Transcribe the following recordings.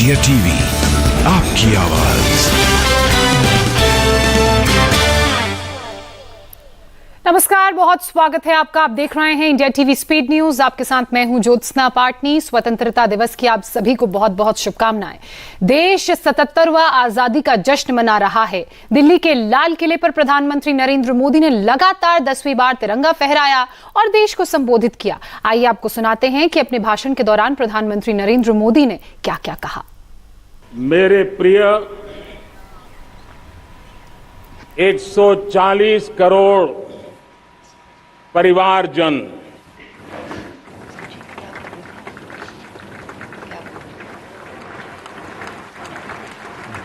India TV, आपकी आवाज। नमस्कार, बहुत स्वागत है आपका। आप देख रहे हैं इंडिया टीवी स्पीड न्यूज। आपके साथ मैं हूं ज्योत्सना पाटनी। स्वतंत्रता दिवस की आप सभी को बहुत बहुत शुभकामनाएं। देश 77वां आजादी का जश्न मना रहा है। दिल्ली के लाल किले पर प्रधानमंत्री नरेंद्र मोदी ने लगातार 10वीं बार तिरंगा फहराया और देश को संबोधित किया। आइए आपको सुनाते हैं कि अपने भाषण के दौरान प्रधानमंत्री नरेंद्र मोदी ने क्या क्या कहा। मेरे प्रिय 140 करोड़ परिवारजन,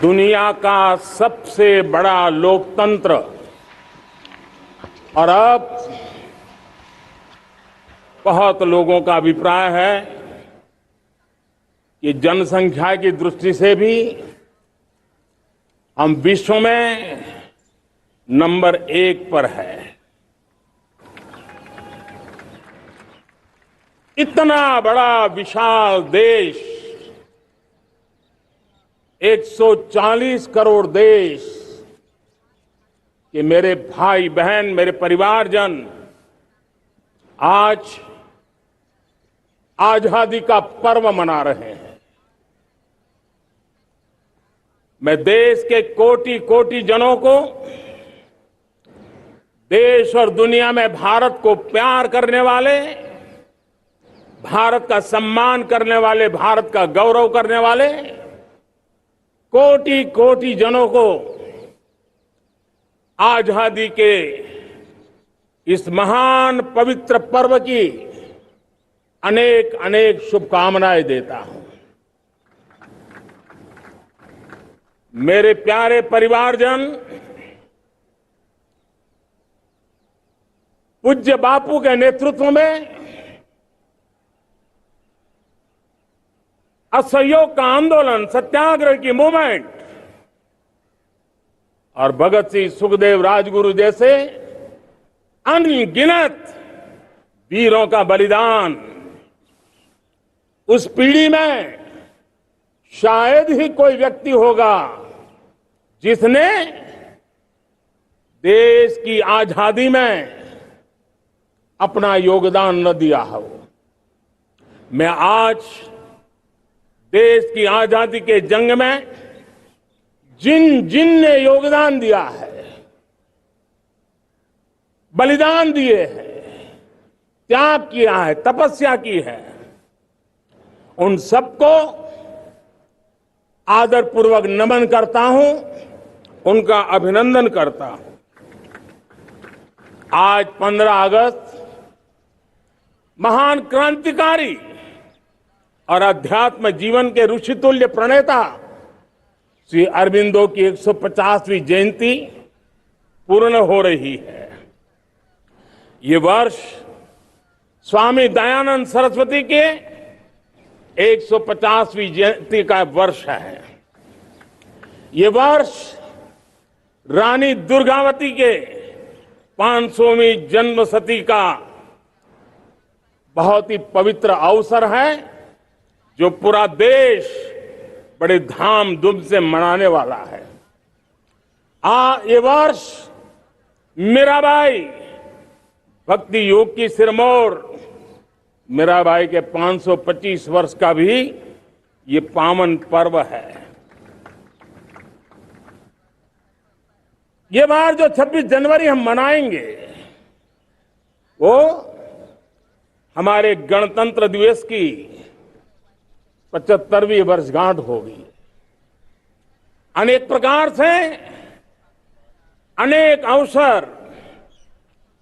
दुनिया का सबसे बड़ा लोकतंत्र और अब बहुत लोगों का अभिप्राय है कि जनसंख्या की दृष्टि से भी हम विश्व में नंबर 1 पर है। इतना बड़ा विशाल देश, 140 करोड़ देश के मेरे भाई बहन, मेरे परिवारजन आज आजादी का पर्व मना रहे हैं। मैं देश के कोटि कोटि जनों को, देश और दुनिया में भारत को प्यार करने वाले, भारत का सम्मान करने वाले, भारत का गौरव करने वाले कोटि कोटि जनों को आजादी के इस महान पवित्र पर्व की अनेक अनेक शुभकामनाएं देता हूं। मेरे प्यारे परिवारजन, पूज्य बापू के नेतृत्व में असहयोग का आंदोलन, सत्याग्रह की मूवमेंट और भगत सिंह, सुखदेव, राजगुरु जैसे अनगिनत वीरों का बलिदान, उस पीढ़ी में शायद ही कोई व्यक्ति होगा जिसने देश की आजादी में अपना योगदान न दिया हो। मैं आज देश की आजादी के जंग में जिन जिन ने योगदान दिया है, बलिदान दिए हैं, त्याग किया है, तपस्या की है, उन सबको आदरपूर्वक नमन करता हूं, उनका अभिनंदन करता हूं। आज 15 अगस्त महान क्रांतिकारी और अध्यात्म जीवन के ऋषितुल्य प्रणेता श्री अरबिंदो की 150वीं जयंती पूर्ण हो रही है। ये वर्ष स्वामी दयानंद सरस्वती के 150वीं जयंती का वर्ष है। ये वर्ष रानी दुर्गावती के 500वीं जन्मशती का बहुत ही पवित्र अवसर है, जो पूरा देश बड़े धामधूम से मनाने वाला है। ये वर्ष मीराबाई, भक्ति योग की सिरमौर मीराबाई के 525 वर्ष का भी ये पावन पर्व है। ये बार जो 26 जनवरी हम मनाएंगे, वो हमारे गणतंत्र दिवस की 75वीं वर्षगांठ होगी। अनेक प्रकार से अनेक अवसर,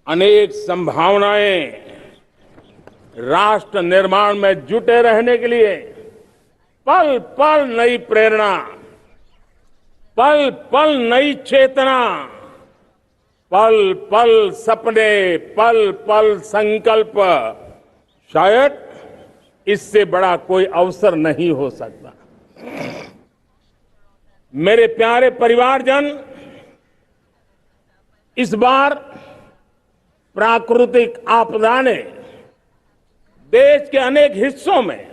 अनेक संभावनाएं राष्ट्र निर्माण में जुटे रहने के लिए पल पल नई प्रेरणा, पल पल नई चेतना, पल पल सपने, पल पल संकल्प, शायद इससे बड़ा कोई अवसर नहीं हो सकता। मेरे प्यारे परिवारजन, इस बार प्राकृतिक आपदा ने देश के अनेक हिस्सों में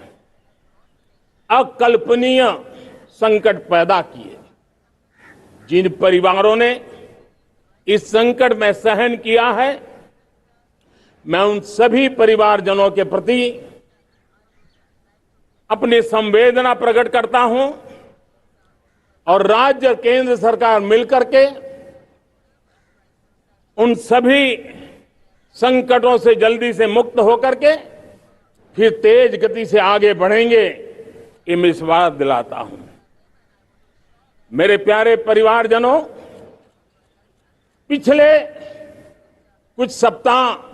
अकल्पनीय संकट पैदा किए। जिन परिवारों ने इस संकट में सहन किया है, मैं उन सभी परिवारजनों के प्रति अपनी संवेदना प्रकट करता हूं और राज्य और केंद्र सरकार मिलकर के उन सभी संकटों से जल्दी से मुक्त होकर के फिर तेज गति से आगे बढ़ेंगे, ये मैं विश्वास दिलाता हूं। मेरे प्यारे परिवारजनों, पिछले कुछ सप्ताह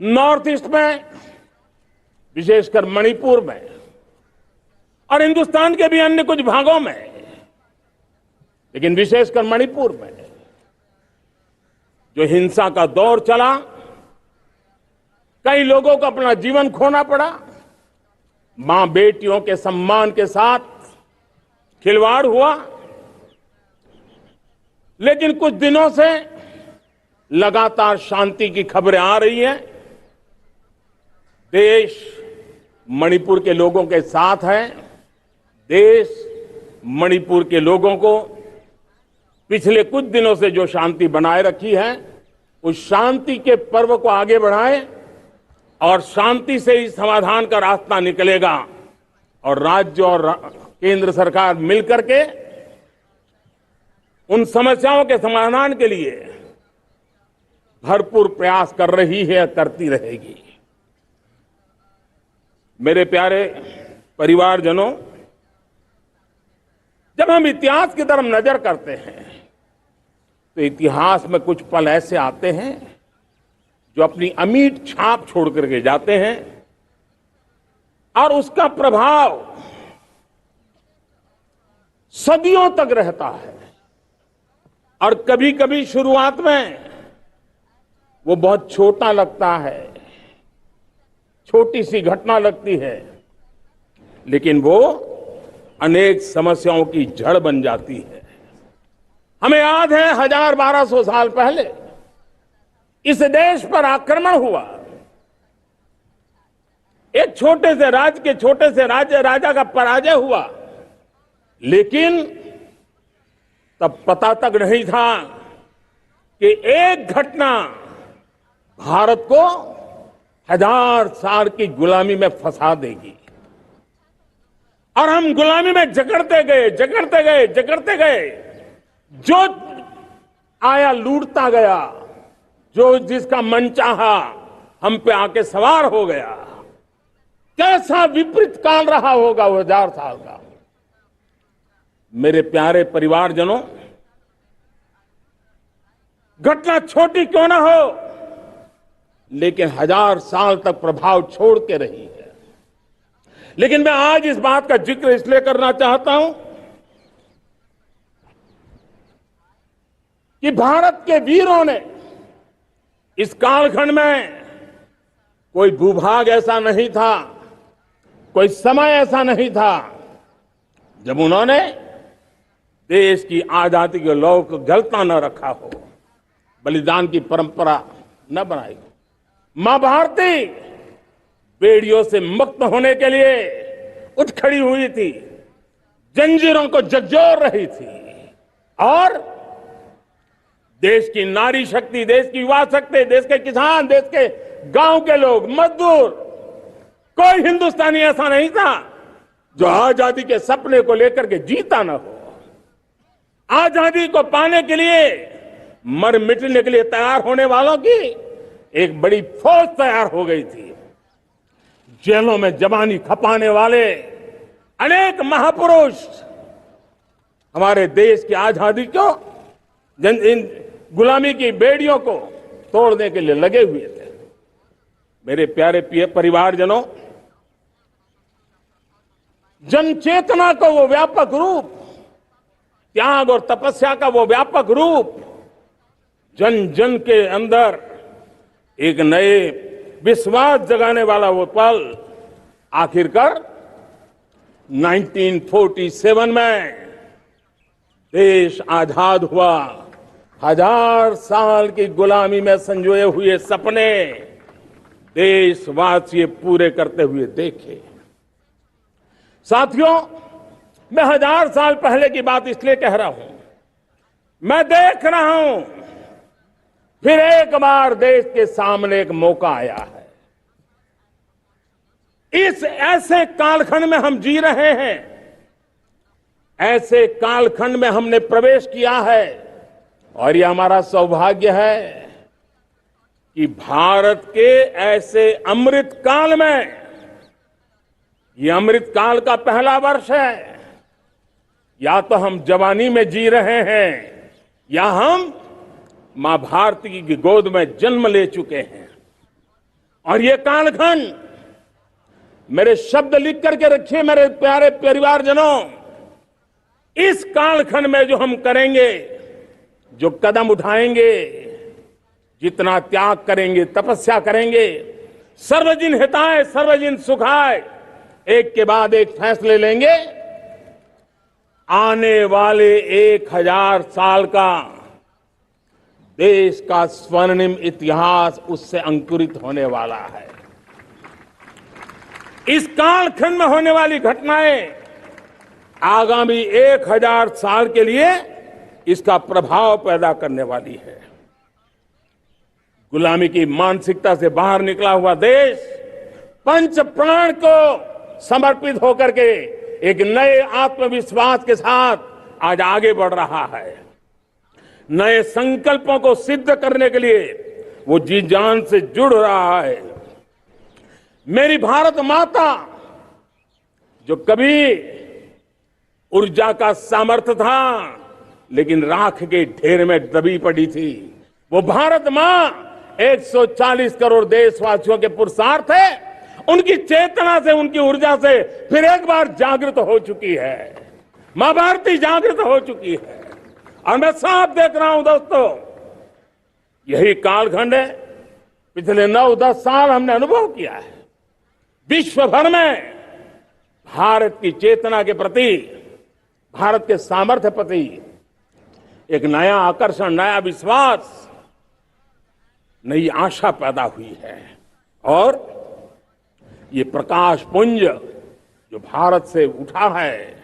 नॉर्थ ईस्ट में, विशेषकर मणिपुर में और हिंदुस्तान के भी अन्य कुछ भागों में, लेकिन विशेषकर मणिपुर में जो हिंसा का दौर चला, कई लोगों को अपना जीवन खोना पड़ा, मां बेटियों के सम्मान के साथ खिलवाड़ हुआ। लेकिन कुछ दिनों से लगातार शांति की खबरें आ रही हैं। देश मणिपुर के लोगों के साथ है। देश मणिपुर के लोगों को पिछले कुछ दिनों से जो शांति बनाए रखी है, उस शांति के पर्व को आगे बढ़ाए और शांति से ही समाधान का रास्ता निकलेगा। और राज्य और केंद्र सरकार मिलकर के उन समस्याओं के समाधान के लिए भरपूर प्रयास कर रही है, करती रहेगी। मेरे प्यारे परिवारजनों, जब हम इतिहास की तरफ नजर करते हैं तो इतिहास में कुछ पल ऐसे आते हैं जो अपनी अमिट छाप छोड़ करके जाते हैं और उसका प्रभाव सदियों तक रहता है। और कभी कभी शुरुआत में वो बहुत छोटा लगता है, छोटी सी घटना लगती है, लेकिन वो अनेक समस्याओं की जड़ बन जाती है। हमें याद है 1200 साल पहले इस देश पर आक्रमण हुआ। एक छोटे से राज्य के छोटे से राजा का पराजय हुआ, लेकिन तब पता तक नहीं था कि एक घटना भारत को 1000 साल की गुलामी में फंसा देगी। और हम गुलामी में जकड़ते गए, जो आया लूटता गया, जो जिसका मन चाहा हम पे आके सवार हो गया। कैसा विपरीत काल रहा होगा वो 1000 साल का। मेरे प्यारे परिवारजनों, घटना छोटी क्यों ना हो, लेकिन 1000 साल तक प्रभाव छोड़ के रही है। लेकिन मैं आज इस बात का जिक्र इसलिए करना चाहता हूं कि भारत के वीरों ने इस कालखंड में कोई भूभाग ऐसा नहीं था, कोई समय ऐसा नहीं था जब उन्होंने देश की आजादी के लौ को जलता न रखा हो, बलिदान की परंपरा न बनाई हो। मां भारती बेड़ियों से मुक्त होने के लिए उठ खड़ी हुई थी, जंजीरों को झकझोर रही थी और देश की नारी शक्ति, देश की युवा शक्ति, देश के किसान, देश के गांव के लोग, मजदूर, कोई हिंदुस्तानी ऐसा नहीं था जो आजादी के सपने को लेकर के जीता न हो। आजादी को पाने के लिए मर मिटने के लिए तैयार होने वालों की एक बड़ी फौज तैयार हो गई थी। जेलों में जवानी खपाने वाले अनेक महापुरुष हमारे देश की आजादी को, इन गुलामी की बेड़ियों को तोड़ने के लिए लगे हुए थे। मेरे प्यारे परिवारजनों, जन चेतना का वो व्यापक रूप, त्याग और तपस्या का वो व्यापक रूप, जन जन के अंदर एक नए विश्वास जगाने वाला वो पल आखिरकार 1947 में देश आजाद हुआ। 1000 साल की गुलामी में संजोए हुए सपने देशवासी पूरे करते हुए देखे। साथियों, मैं 1000 साल पहले की बात इसलिए कह रहा हूं, मैं देख रहा हूं फिर एक बार देश के सामने एक मौका आया है। इस ऐसे कालखंड में हम जी रहे हैं, ऐसे कालखंड में हमने प्रवेश किया है और यह हमारा सौभाग्य है कि भारत के ऐसे अमृत काल में, ये अमृत काल का पहला वर्ष है। या तो हम जवानी में जी रहे हैं या हम मां भारती की गोद में जन्म ले चुके हैं। और ये कालखंड, मेरे शब्द लिख करके रखिए मेरे प्यारे परिवारजनों, इस कालखंड में जो हम करेंगे, जो कदम उठाएंगे, जितना त्याग करेंगे, तपस्या करेंगे, सर्वजन हिताय सर्वजन सुखाय, एक के बाद एक फैसले लेंगे, आने वाले 1000 साल का देश का स्वर्णिम इतिहास उससे अंकुरित होने वाला है। इस कालखंड में होने वाली घटनाएं आगामी 1000 साल के लिए इसका प्रभाव पैदा करने वाली है। गुलामी की मानसिकता से बाहर निकला हुआ देश पंच प्राण को समर्पित होकर के एक नए आत्मविश्वास के साथ आज आगे बढ़ रहा है। नए संकल्पों को सिद्ध करने के लिए वो जी जान से जुड़ रहा है। मेरी भारत माता, जो कभी ऊर्जा का सामर्थ्य था लेकिन राख के ढेर में दबी पड़ी थी, वो भारत मां 140 करोड़ देशवासियों के पुरुषार्थ है। उनकी चेतना से, उनकी ऊर्जा से फिर एक बार जागृत हो चुकी है। मां भारती जागृत हो चुकी है और मैं साफ देख रहा हूं दोस्तों, यही कालखंड है। पिछले 9-10 साल हमने अनुभव किया है, विश्व भर में भारत की चेतना के प्रति, भारत के सामर्थ्य प्रति एक नया आकर्षण, नया विश्वास, नई आशा पैदा हुई है। और ये प्रकाश पुंज जो भारत से उठा है,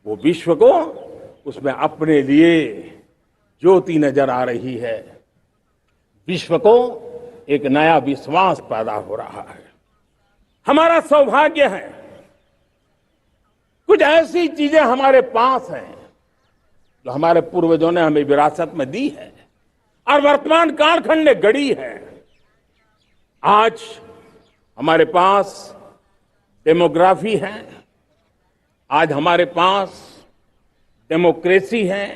वो विश्व को उसमें अपने लिए ज्योति नजर आ रही है। विश्व को एक नया विश्वास पैदा हो रहा है। हमारा सौभाग्य है, कुछ ऐसी चीजें हमारे पास हैं जो हमारे पूर्वजों ने हमें विरासत में दी है और वर्तमान कालखंड ने गढ़ी है। आज हमारे पास डेमोग्राफी है, आज हमारे पास डेमोक्रेसी है,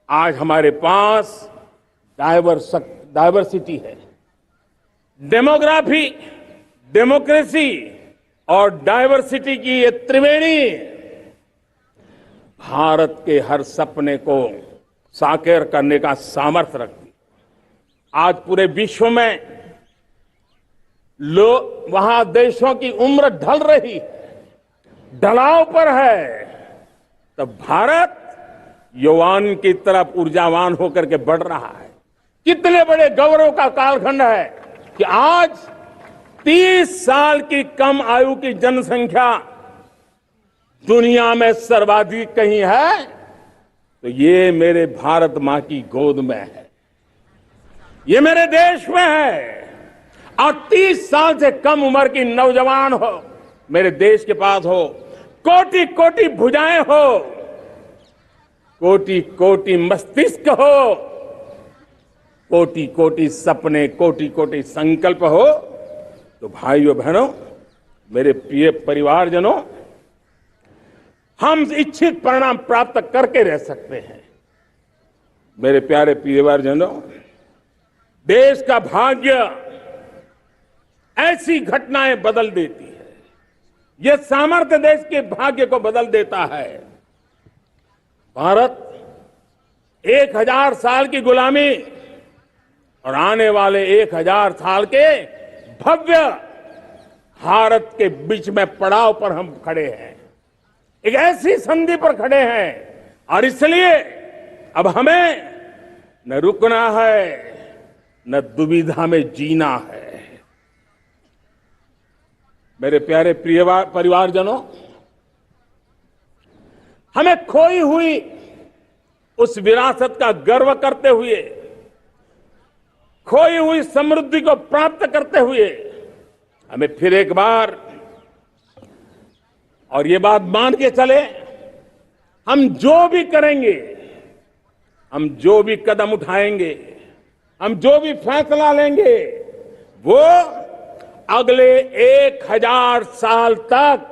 आज हमारे पास डायवर्सिटी है। डेमोग्राफी, डेमोक्रेसी और डायवर्सिटी की ये त्रिवेणी भारत के हर सपने को साकार करने का सामर्थ्य रखती। आज पूरे विश्व में वहां देशों की उम्र ढल रही है, ढलाव पर है, तब भारत युवान की तरफ ऊर्जावान होकर के बढ़ रहा है। कितने बड़े गौरव का कालखंड है कि आज 30 साल की कम आयु की जनसंख्या दुनिया में सर्वाधिक कहीं है तो ये मेरे भारत मां की गोद में है, ये मेरे देश में है। और 30 साल से कम उम्र की नौजवान हो मेरे देश के पास हो, कोटि कोटि भुजाएं हो, कोटि कोटि मस्तिष्क हो, कोटि कोटि सपने, कोटि कोटि संकल्प हो, तो भाइयों बहनों, मेरे प्रिय परिवारजनों, हम इच्छित परिणाम प्राप्त करके रह सकते हैं। मेरे प्यारे परिवारजनों, देश का भाग्य ऐसी घटनाएं बदल देती है, यह सामर्थ्य देश के भाग्य को बदल देता है। भारत 1000 साल की गुलामी और आने वाले 1000 साल के भव्य भारत के बीच में पड़ाव पर हम खड़े हैं, एक ऐसी संधि पर खड़े हैं और इसलिए अब हमें न रुकना है न दुविधा में जीना है। मेरे प्यारे प्रिय परिवारजनों, हमें खोई हुई उस विरासत का गर्व करते हुए, खोई हुई समृद्धि को प्राप्त करते हुए हमें फिर एक बार, और ये बात मान के चले, हम जो भी करेंगे, हम जो भी कदम उठाएंगे, हम जो भी फैसला लेंगे, वो अगले 1000 साल तक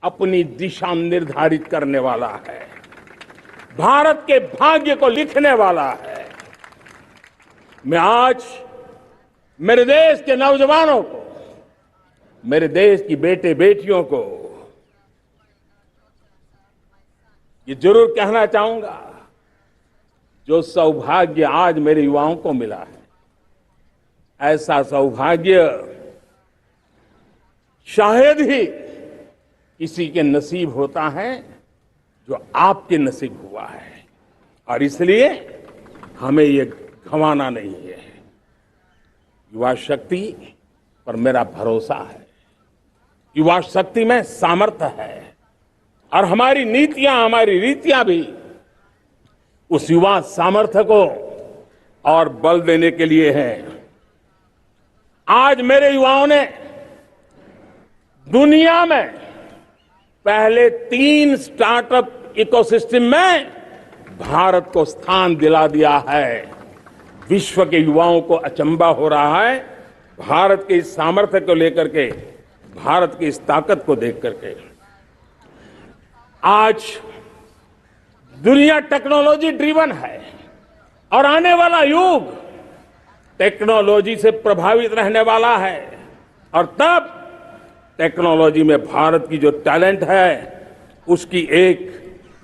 अपनी दिशा निर्धारित करने वाला है, भारत के भाग्य को लिखने वाला है। मैं आज मेरे देश के नौजवानों को, मेरे देश की बेटे बेटियों को ये जरूर कहना चाहूंगा, जो सौभाग्य आज मेरे युवाओं को मिला है, ऐसा सौभाग्य शायद ही किसी के नसीब होता है जो आपके नसीब हुआ है, और इसलिए हमें ये गंवाना नहीं है। युवा शक्ति पर मेरा भरोसा है, युवा शक्ति में सामर्थ्य है, और हमारी नीतियां, हमारी रीतियां भी उस युवा सामर्थ्य को और बल देने के लिए है। आज मेरे युवाओं ने दुनिया में पहले 3 स्टार्टअप इकोसिस्टम में भारत को स्थान दिला दिया है। विश्व के युवाओं को अचंभा हो रहा है भारत के इस सामर्थ्य को लेकर के, भारत की इस ताकत को देख करके। आज दुनिया टेक्नोलॉजी ड्रिवन है, और आने वाला युग टेक्नोलॉजी से प्रभावित रहने वाला है, और तब टेक्नोलॉजी में भारत की जो टैलेंट है उसकी एक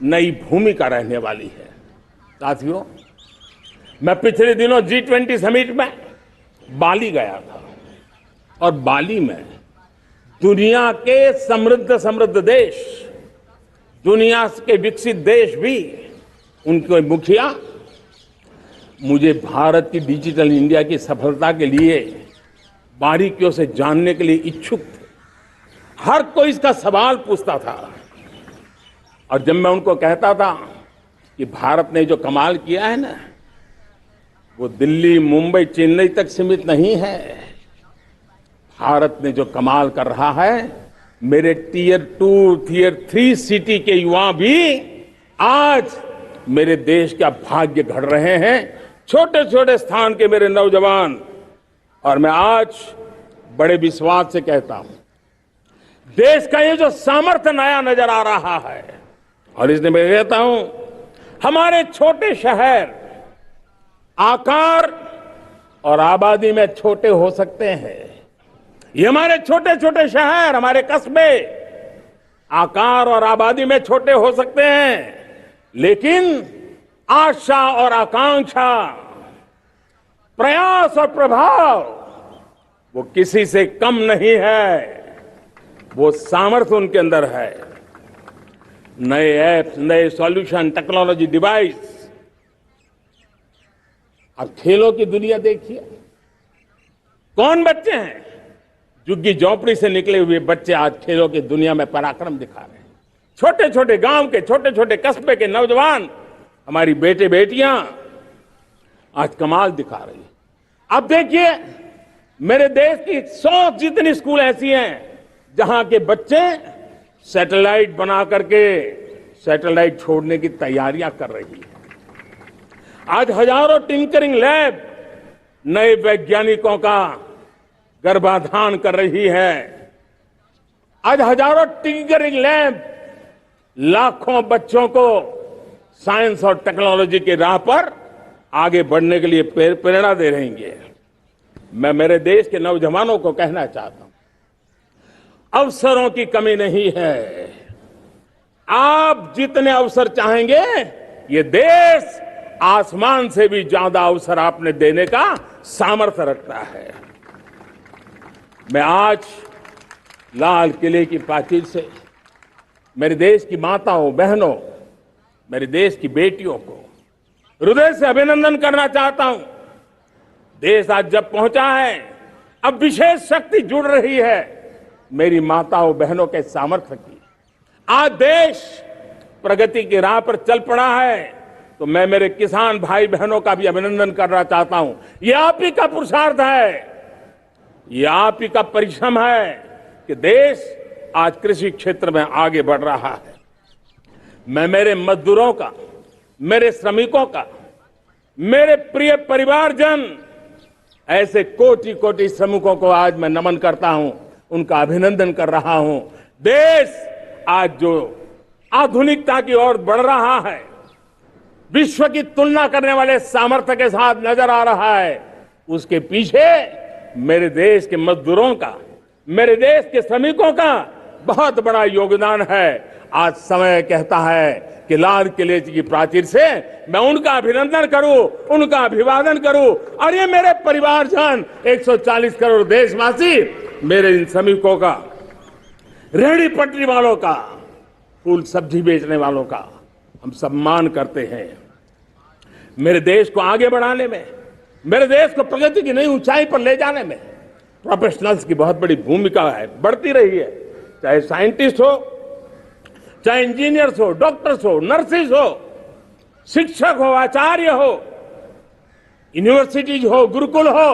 नई भूमिका रहने वाली है। साथियों, मैं पिछले दिनों G20 समिट में बाली गया था, और बाली में दुनिया के समृद्ध देश, दुनिया के विकसित देश भी, उनके मुखिया मुझे भारत की डिजिटल इंडिया की सफलता के लिए बारीकियों से जानने के लिए इच्छुक थे। हर कोई इसका सवाल पूछता था, और जब मैं उनको कहता था कि भारत ने जो कमाल किया है ना, वो दिल्ली, मुंबई, चेन्नई तक सीमित नहीं है। भारत ने जो कमाल कर रहा है, मेरे टियर 2, टियर 3 सिटी के युवा भी आज मेरे देश का भाग्य गढ़ रहे हैं, छोटे छोटे स्थान के मेरे नौजवान। और मैं आज बड़े विश्वास से कहता हूं, देश का ये जो सामर्थ्य नया नजर आ रहा है, और इसलिए मैं कहता हूं, हमारे छोटे शहर आकार और आबादी में छोटे हो सकते हैं। ये हमारे छोटे छोटे शहर, हमारे कस्बे आकार और आबादी में छोटे हो सकते हैं, लेकिन आशा और आकांक्षा, प्रयास और प्रभाव वो किसी से कम नहीं है। वो सामर्थ्य उनके अंदर है। नए ऐप्स, नए सॉल्यूशन, टेक्नोलॉजी डिवाइस। अब खेलों की दुनिया देखिए, कौन बच्चे हैं, झुग्गी झोंपड़ी से निकले हुए बच्चे आज खेलों की दुनिया में पराक्रम दिखा रहे हैं। छोटे छोटे गांव के, छोटे छोटे कस्बे के नौजवान, हमारी बेटे बेटियां आज कमाल दिखा रही हैं। अब देखिए, मेरे देश की 100 जितनी स्कूल ऐसी हैं जहां के बच्चे सैटेलाइट बना करके सैटेलाइट छोड़ने की तैयारियां कर रही है। आज हजारों टिंकरिंग लैब नए वैज्ञानिकों का गर्भाधान कर रही है। आज हजारों टिंकरिंग लैब लाखों बच्चों को साइंस और टेक्नोलॉजी के राह पर आगे बढ़ने के लिए प्रेरणा दे रही है। मैं मेरे देश के नौजवानों को कहना चाहता हूं, अवसरों की कमी नहीं है। आप जितने अवसर चाहेंगे, ये देश आसमान से भी ज्यादा अवसर आपने देने का सामर्थ्य रखता है। मैं आज लाल किले की प्राचीर से मेरे देश की माताओं, बहनों, मेरे देश की बेटियों को हृदय से अभिनंदन करना चाहता हूं। देश आज जब पहुंचा है, अब विशेष शक्ति जुड़ रही है मेरी माताओं बहनों के सामर्थ्य की। आज देश प्रगति की राह पर चल पड़ा है, तो मैं मेरे किसान भाई बहनों का भी अभिनंदन करना चाहता हूं। ये आप ही का पुरुषार्थ है, ये आप ही का परिश्रम है कि देश आज कृषि क्षेत्र में आगे बढ़ रहा है। मैं मेरे मजदूरों का, मेरे श्रमिकों का, मेरे प्रिय परिवारजन, ऐसे कोटि कोटि श्रमिकों को आज मैं नमन करता हूं, उनका अभिनंदन कर रहा हूं। देश आज जो आधुनिकता की ओर बढ़ रहा है, विश्व की तुलना करने वाले सामर्थ्य के साथ नजर आ रहा है, उसके पीछे मेरे देश के मजदूरों का, मेरे देश के श्रमिकों का बहुत बड़ा योगदान है। आज समय कहता है कि लाल किले की प्राचीर से मैं उनका अभिनंदन करूं, उनका अभिवादन करूं, और ये मेरे परिवारजन 140 करोड़ देशवासी, मेरे इन श्रमिकों का, रेहड़ी पटरी वालों का, फूल सब्जी बेचने वालों का हम सम्मान करते हैं। मेरे देश को आगे बढ़ाने में, मेरे देश को प्रगति की नई ऊंचाई पर ले जाने में प्रोफेशनल्स की बहुत बड़ी भूमिका है, बढ़ती रही है। चाहे साइंटिस्ट हो, चाहे इंजीनियर्स हो, डॉक्टर्स हो, नर्सिस हो, शिक्षक हो, आचार्य हो, यूनिवर्सिटीज हो, गुरुकुल हो,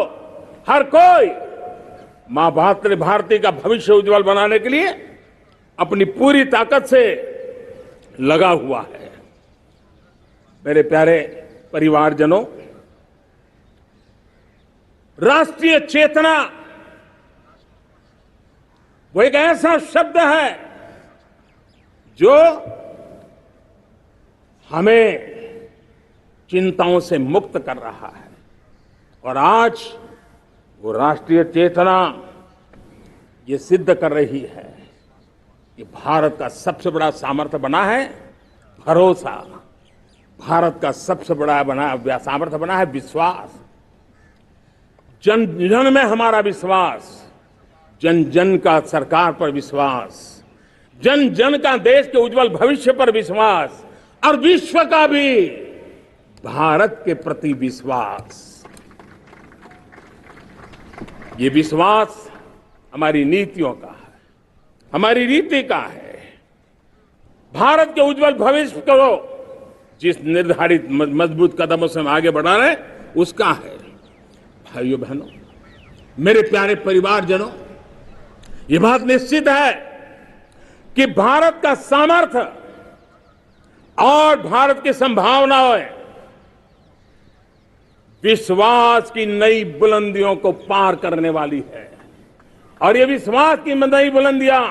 हर कोई मां भारती का भविष्य उज्जवल बनाने के लिए अपनी पूरी ताकत से लगा हुआ है। मेरे प्यारे परिवारजनों, राष्ट्रीय चेतना वो एक ऐसा शब्द है जो हमें चिंताओं से मुक्त कर रहा है, और आज वो राष्ट्रीय चेतना ये सिद्ध कर रही है कि भारत का सबसे बड़ा सामर्थ्य बना है भरोसा, भारत का सबसे बड़ा सामर्थ्य बना है विश्वास। जन जन में हमारा विश्वास, जन जन का सरकार पर विश्वास, जन जन का देश के उज्जवल भविष्य पर विश्वास, और विश्व का भी भारत के प्रति विश्वास। ये विश्वास हमारी नीतियों का है, हमारी रीति का है। भारत के उज्जवल भविष्य को जिस निर्धारित मजबूत कदमों से हम आगे बढ़ा रहे हैं, उसका है। भाइयों बहनों, मेरे प्यारे परिवारजनों, ये बात निश्चित है कि भारत का सामर्थ्य और भारत की संभावनाएं विश्वास की नई बुलंदियों को पार करने वाली है, और ये विश्वास की नई बुलंदियां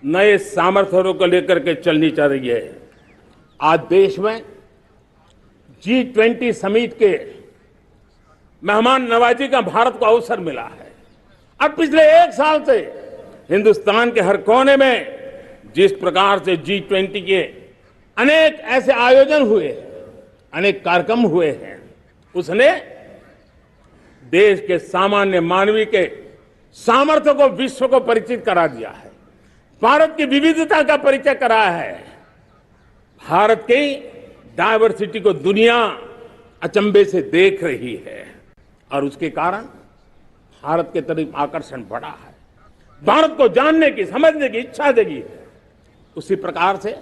नए सामर्थ्यों को लेकर के चलनी चाह रही है। आज देश में G20 समिट के मेहमान नवाजी का भारत को अवसर मिला है, और पिछले एक साल से हिंदुस्तान के हर कोने में जिस प्रकार से G20 के अनेक ऐसे आयोजन हुए, अनेक कार्यक्रम हुए हैं, उसने देश के सामान्य मानवीय के सामर्थ्य को विश्व को परिचित करा दिया है, भारत की विविधता का परिचय कराया है, भारत की डायवर्सिटी को दुनिया अचंभे से देख रही है, और उसके कारण भारत के तरफ आकर्षण बढ़ा है, भारत को जानने की, समझने की इच्छा जगी है। उसी प्रकार से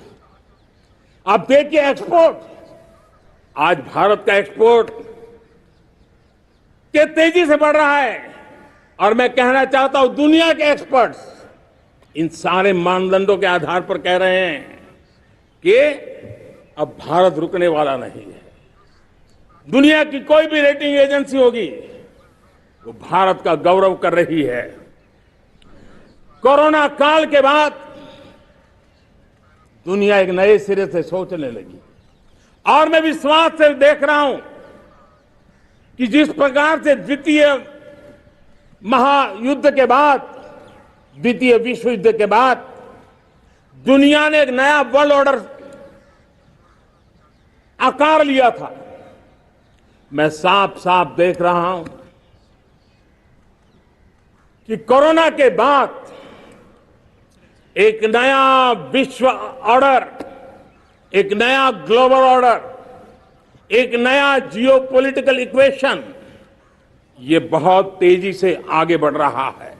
आप देखिए एक्सपोर्ट, आज भारत का एक्सपोर्ट के तेजी से बढ़ रहा है, और मैं कहना चाहता हूं दुनिया के एक्सपर्ट्स इन सारे मानदंडों के आधार पर कह रहे हैं कि अब भारत रुकने वाला नहीं है। दुनिया की कोई भी रेटिंग एजेंसी होगी, वो भारत का गौरव कर रही है। कोरोना काल के बाद दुनिया एक नए सिरे से सोचने लगी, और मैं विश्वास से देख रहा हूं कि जिस प्रकार से द्वितीय महायुद्ध के बाद, द्वितीय विश्व युद्ध के बाद दुनिया ने एक नया वर्ल्ड ऑर्डर आकार लिया था, मैं साफ साफ देख रहा हूं कि कोरोना के बाद एक नया विश्व ऑर्डर, एक नया ग्लोबल ऑर्डर, एक नया जियोपॉलिटिकल इक्वेशन, ये बहुत तेजी से आगे बढ़ रहा है।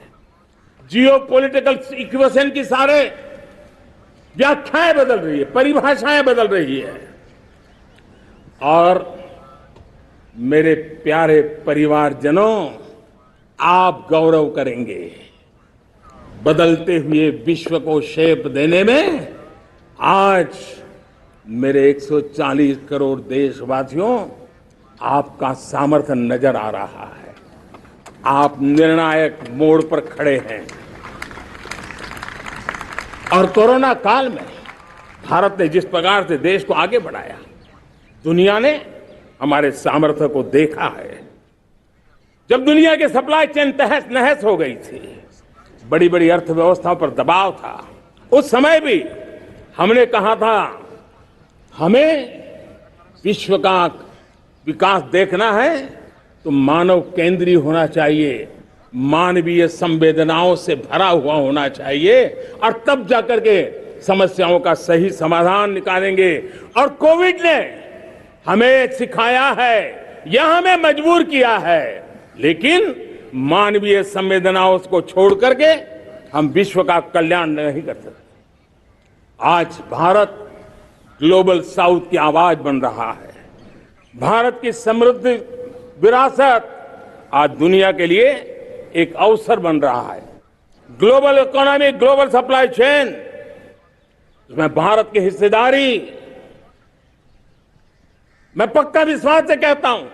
जियोपॉलिटिकल इक्वेशन की सारे व्याख्याएं बदल रही है, परिभाषाएं बदल रही है। और मेरे प्यारे परिवारजनों, आप गौरव करेंगे, बदलते हुए विश्व को शेप देने में आज मेरे 140 करोड़ देशवासियों आपका सामर्थ्य नजर आ रहा है। आप निर्णायक मोड़ पर खड़े हैं। और कोरोना काल में भारत ने जिस प्रकार से देश को आगे बढ़ाया, दुनिया ने हमारे सामर्थ्य को देखा है। जब दुनिया के सप्लाई चेन तहस नहस हो गई थी, बड़ी बड़ी अर्थव्यवस्थाओं पर दबाव था, उस समय भी हमने कहा था हमें विश्व का विकास देखना है तो मानव केंद्रीय होना चाहिए, मानवीय संवेदनाओं से भरा हुआ होना चाहिए, और तब जाकर के समस्याओं का सही समाधान निकालेंगे। और कोविड ने हमें सिखाया है या हमें मजबूर किया है, लेकिन मानवीय संवेदनाओं को छोड़ करके हम विश्व का कल्याण नहीं कर सकते। आज भारत ग्लोबल साउथ की आवाज बन रहा है। भारत की समृद्ध विरासत आज दुनिया के लिए एक अवसर बन रहा है। Global economy, global supply chain, उसमें भारत की हिस्सेदारी, मैं पक्का विश्वास से कहता हूं,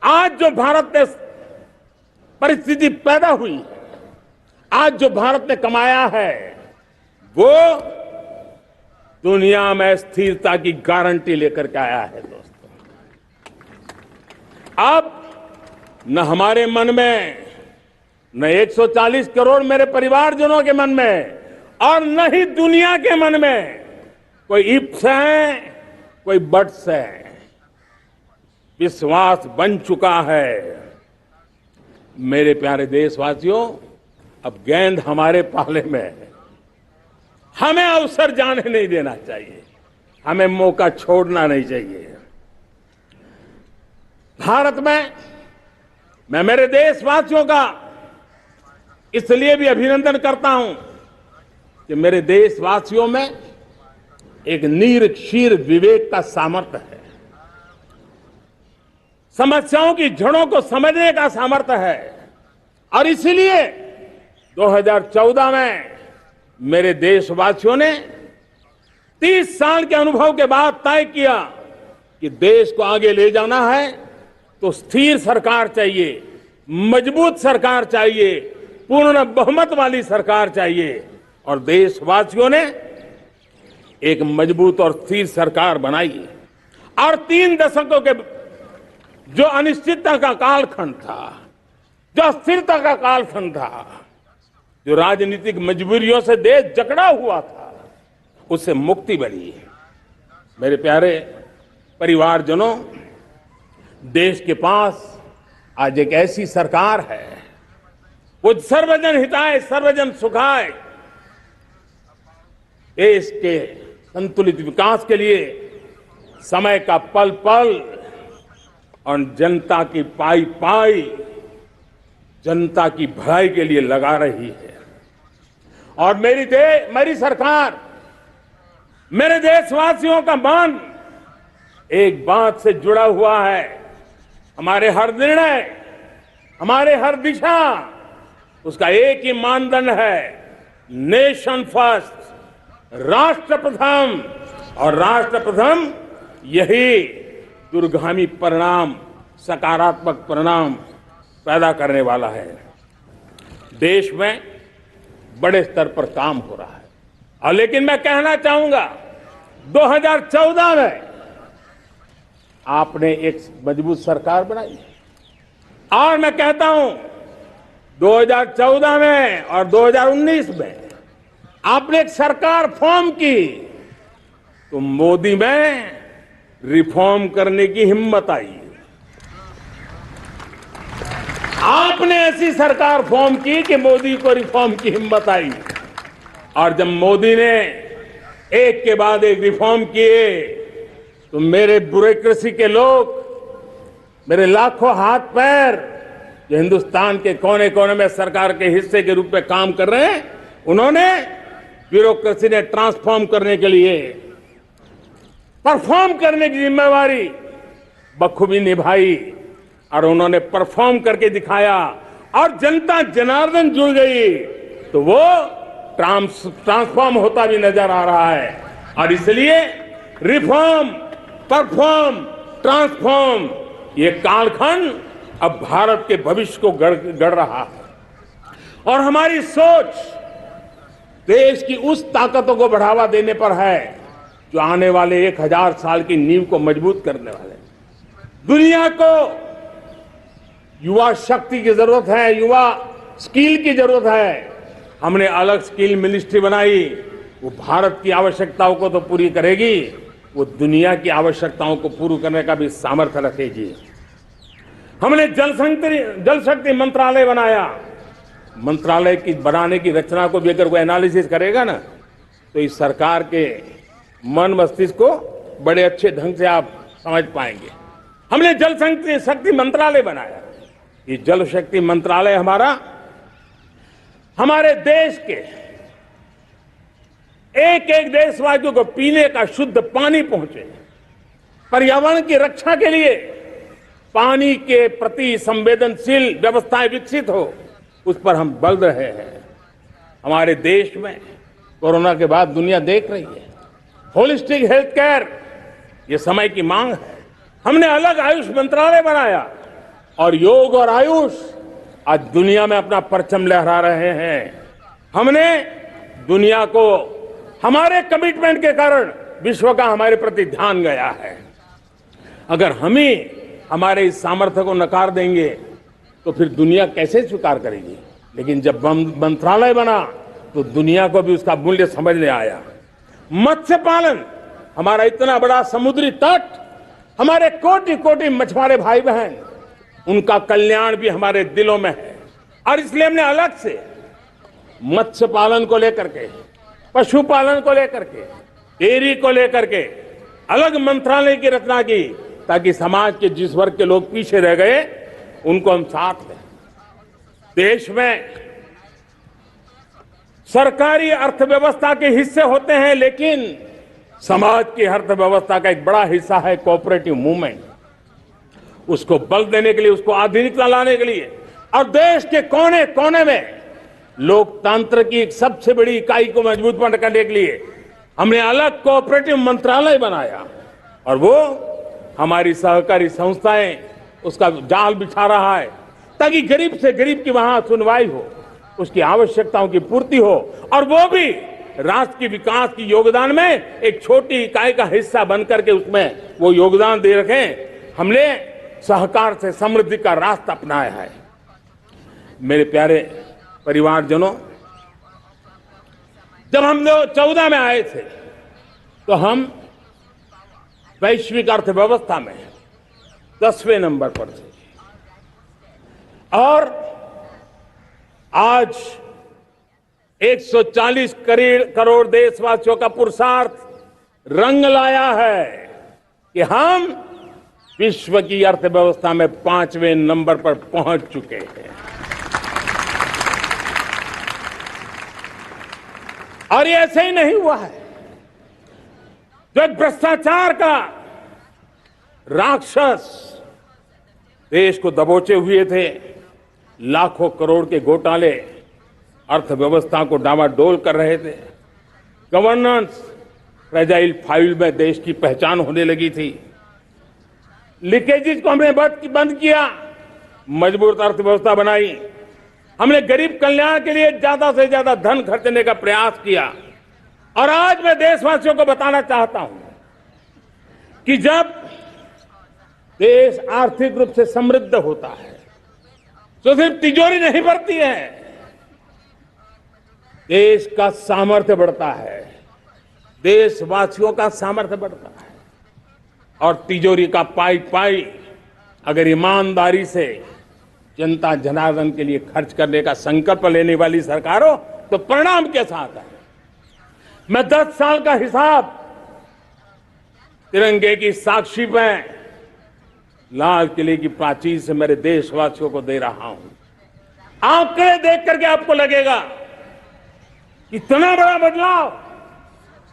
आज जो भारत ने परिस्थिति पैदा हुई है, आज जो भारत ने कमाया है, वो दुनिया में स्थिरता की गारंटी लेकर के आया है। दोस्तों, अब न हमारे मन में, न 140 करोड़ मेरे परिवारजनों के मन में, और न ही दुनिया के मन में कोई इफ्स है, कोई बट्स है। विश्वास बन चुका है। मेरे प्यारे देशवासियों, अब गेंद हमारे पाले में है। हमें अवसर जाने नहीं देना चाहिए, हमें मौका छोड़ना नहीं चाहिए। भारत में मैं मेरे देशवासियों का इसलिए भी अभिनंदन करता हूं कि मेरे देशवासियों में एक नीर-क्षीर विवेक का सामर्थ्य है, समस्याओं की जड़ों को समझने का सामर्थ्य है। और इसीलिए 2014 में मेरे देशवासियों ने 30 साल के अनुभव के बाद तय किया कि देश को आगे ले जाना है तो स्थिर सरकार चाहिए, मजबूत सरकार चाहिए, पूर्ण बहुमत वाली सरकार चाहिए। और देशवासियों ने एक मजबूत और स्थिर सरकार बनाई। और 3 दशकों के जो अनिश्चितता का कालखंड था, जो अस्थिरता का कालखंड था, जो राजनीतिक मजबूरियों से देश जकड़ा हुआ था, उससे मुक्ति मिली। मेरे प्यारे परिवारजनों, देश के पास आज एक ऐसी सरकार है, वो सर्वजन हिताय सर्वजन सुखाय, देश के संतुलित विकास के लिए समय का पल पल और जनता की पाई पाई, जनता की भलाई के लिए लगा रही है। और मेरी सरकार, मेरे देशवासियों का मन एक बात से जुड़ा हुआ है। हमारे हर निर्णय, हमारे हर दिशा, उसका एक ही मानदंड है, नेशन फर्स्ट, राष्ट्र प्रथम। और राष्ट्र प्रथम यही दूरगामी परिणाम, सकारात्मक परिणाम पैदा करने वाला है। देश में बड़े स्तर पर काम हो रहा है। और लेकिन मैं कहना चाहूंगा, 2014 में आपने एक मजबूत सरकार बनाई, और मैं कहता हूं 2014 में और 2019 में आपने एक सरकार फॉर्म की, तो मोदी में रिफॉर्म करने की हिम्मत आई। आपने ऐसी सरकार फॉर्म की कि मोदी को रिफॉर्म की हिम्मत आई। और जब मोदी ने एक के बाद एक रिफॉर्म किए, तो मेरे ब्यूरोक्रेसी के लोग, मेरे लाखों हाथ पैर जो हिंदुस्तान के कोने कोने में सरकार के हिस्से के रूप में काम कर रहे हैं, उन्होंने ब्यूरोक्रेसी ने ट्रांसफॉर्म करने के लिए परफॉर्म करने की जिम्मेवारी बखूबी निभाई और उन्होंने परफॉर्म करके दिखाया और जनता जनार्दन जुड़ गई तो वो ट्रांसफॉर्म होता भी नजर आ रहा है। और इसलिए रिफॉर्म, परफॉर्म, ट्रांसफॉर्म ये कालखंड अब भारत के भविष्य को गढ़ रहा है और हमारी सोच देश की उस ताकतों को बढ़ावा देने पर है जो आने वाले 1000 साल की नींव को मजबूत करने वाले। दुनिया को युवा शक्ति की जरूरत है, युवा स्किल की जरूरत है। हमने अलग स्किल मिनिस्ट्री बनाई, वो भारत की आवश्यकताओं को तो पूरी करेगी, वो दुनिया की आवश्यकताओं को पूरी करने का भी सामर्थ्य रखेगी। हमने जल शक्ति मंत्रालय बनाया। मंत्रालय की बनाने की रचना को भी अगर कोई एनालिसिस करेगा ना तो इस सरकार के मन मस्तिष्क को बड़े अच्छे ढंग से आप समझ पाएंगे। हमने जल शक्ति मंत्रालय बनाया। ये जल शक्ति मंत्रालय हमारे देश के एक एक देशवासियों को पीने का शुद्ध पानी पहुंचे, पर्यावरण की रक्षा के लिए पानी के प्रति संवेदनशील व्यवस्थाएं विकसित हो, उस पर हम बल रहे हैं। हमारे देश में कोरोना के बाद दुनिया देख रही है होलिस्टिक हेल्थ केयर, ये समय की मांग है। हमने अलग आयुष मंत्रालय बनाया और योग और आयुष आज दुनिया में अपना परचम लहरा रहे हैं। हमने दुनिया को हमारे कमिटमेंट के कारण विश्व का हमारे प्रति ध्यान गया है। अगर हम ही हमारे इस सामर्थ्य को नकार देंगे तो फिर दुनिया कैसे स्वीकार करेगी। लेकिन जब मंत्रालय बना तो दुनिया को भी उसका मूल्य समझ में आया। मत्स्य पालन, हमारा इतना बड़ा समुद्री तट, हमारे कोटि कोटि मछुआरे भाई बहन, उनका कल्याण भी हमारे दिलों में है। और इसलिए हमने अलग से मत्स्य पालन को लेकर के, पशुपालन को लेकर के, डेयरी को लेकर के अलग मंत्रालय की रचना की, ताकि समाज के जिस वर्ग के लोग पीछे रह गए उनको हम साथ लें। देश में सरकारी अर्थव्यवस्था के हिस्से होते हैं, लेकिन समाज की अर्थव्यवस्था का एक बड़ा हिस्सा है कोऑपरेटिव मूवमेंट। उसको बल देने के लिए, उसको आधुनिकता लाने के लिए और देश के कोने कोने में लोकतंत्र की एक सबसे बड़ी इकाई को मजबूत करने के लिए हमने अलग कोऑपरेटिव मंत्रालय बनाया और वो हमारी सहकारी संस्थाएं उसका जाल बिछा रहा है, ताकि गरीब से गरीब की वहां सुनवाई हो, उसकी आवश्यकताओं की पूर्ति हो और वो भी राष्ट्र के विकास की योगदान में एक छोटी इकाई का हिस्सा बनकर के उसमें वो योगदान दे रखें। हमने सहकार से समृद्धि का रास्ता अपनाया है। मेरे प्यारे परिवारजनों, जब हम 2014 में आए थे तो हम वैश्विक अर्थव्यवस्था में 10वें नंबर पर थे और आज 140 करोड़ देशवासियों का पुरुषार्थ रंग लाया है कि हम विश्व की अर्थव्यवस्था में 5वें नंबर पर पहुंच चुके हैं। और ये ऐसे ही नहीं हुआ है। जो भ्रष्टाचार का राक्षस देश को दबोचे हुए थे, लाखों करोड़ के घोटाले अर्थव्यवस्था को डामाडोल कर रहे थे, गवर्नेंस फ्रेजाइल फाइल में देश की पहचान होने लगी थी, लीकेजेस को हमने बंद किया, मजबूत अर्थव्यवस्था बनाई, हमने गरीब कल्याण के लिए ज्यादा से ज्यादा धन खर्चने का प्रयास किया। और आज मैं देशवासियों को बताना चाहता हूं कि जब देश आर्थिक रूप से समृद्ध होता है तो सिर्फ तिजोरी नहीं भरती है, देश का सामर्थ्य बढ़ता है, देशवासियों का सामर्थ्य बढ़ता है। और तिजोरी का पाई पाई अगर ईमानदारी से जनता जनार्दन के लिए खर्च करने का संकल्प लेने वाली सरकार हो तो परिणाम कैसा आता है। मैं 10 साल का हिसाब तिरंगे की साक्षी में लाल किले की प्राचीर से मेरे देशवासियों को दे रहा हूं। आंकड़े देख करके आपको लगेगा इतना बड़ा बदलाव,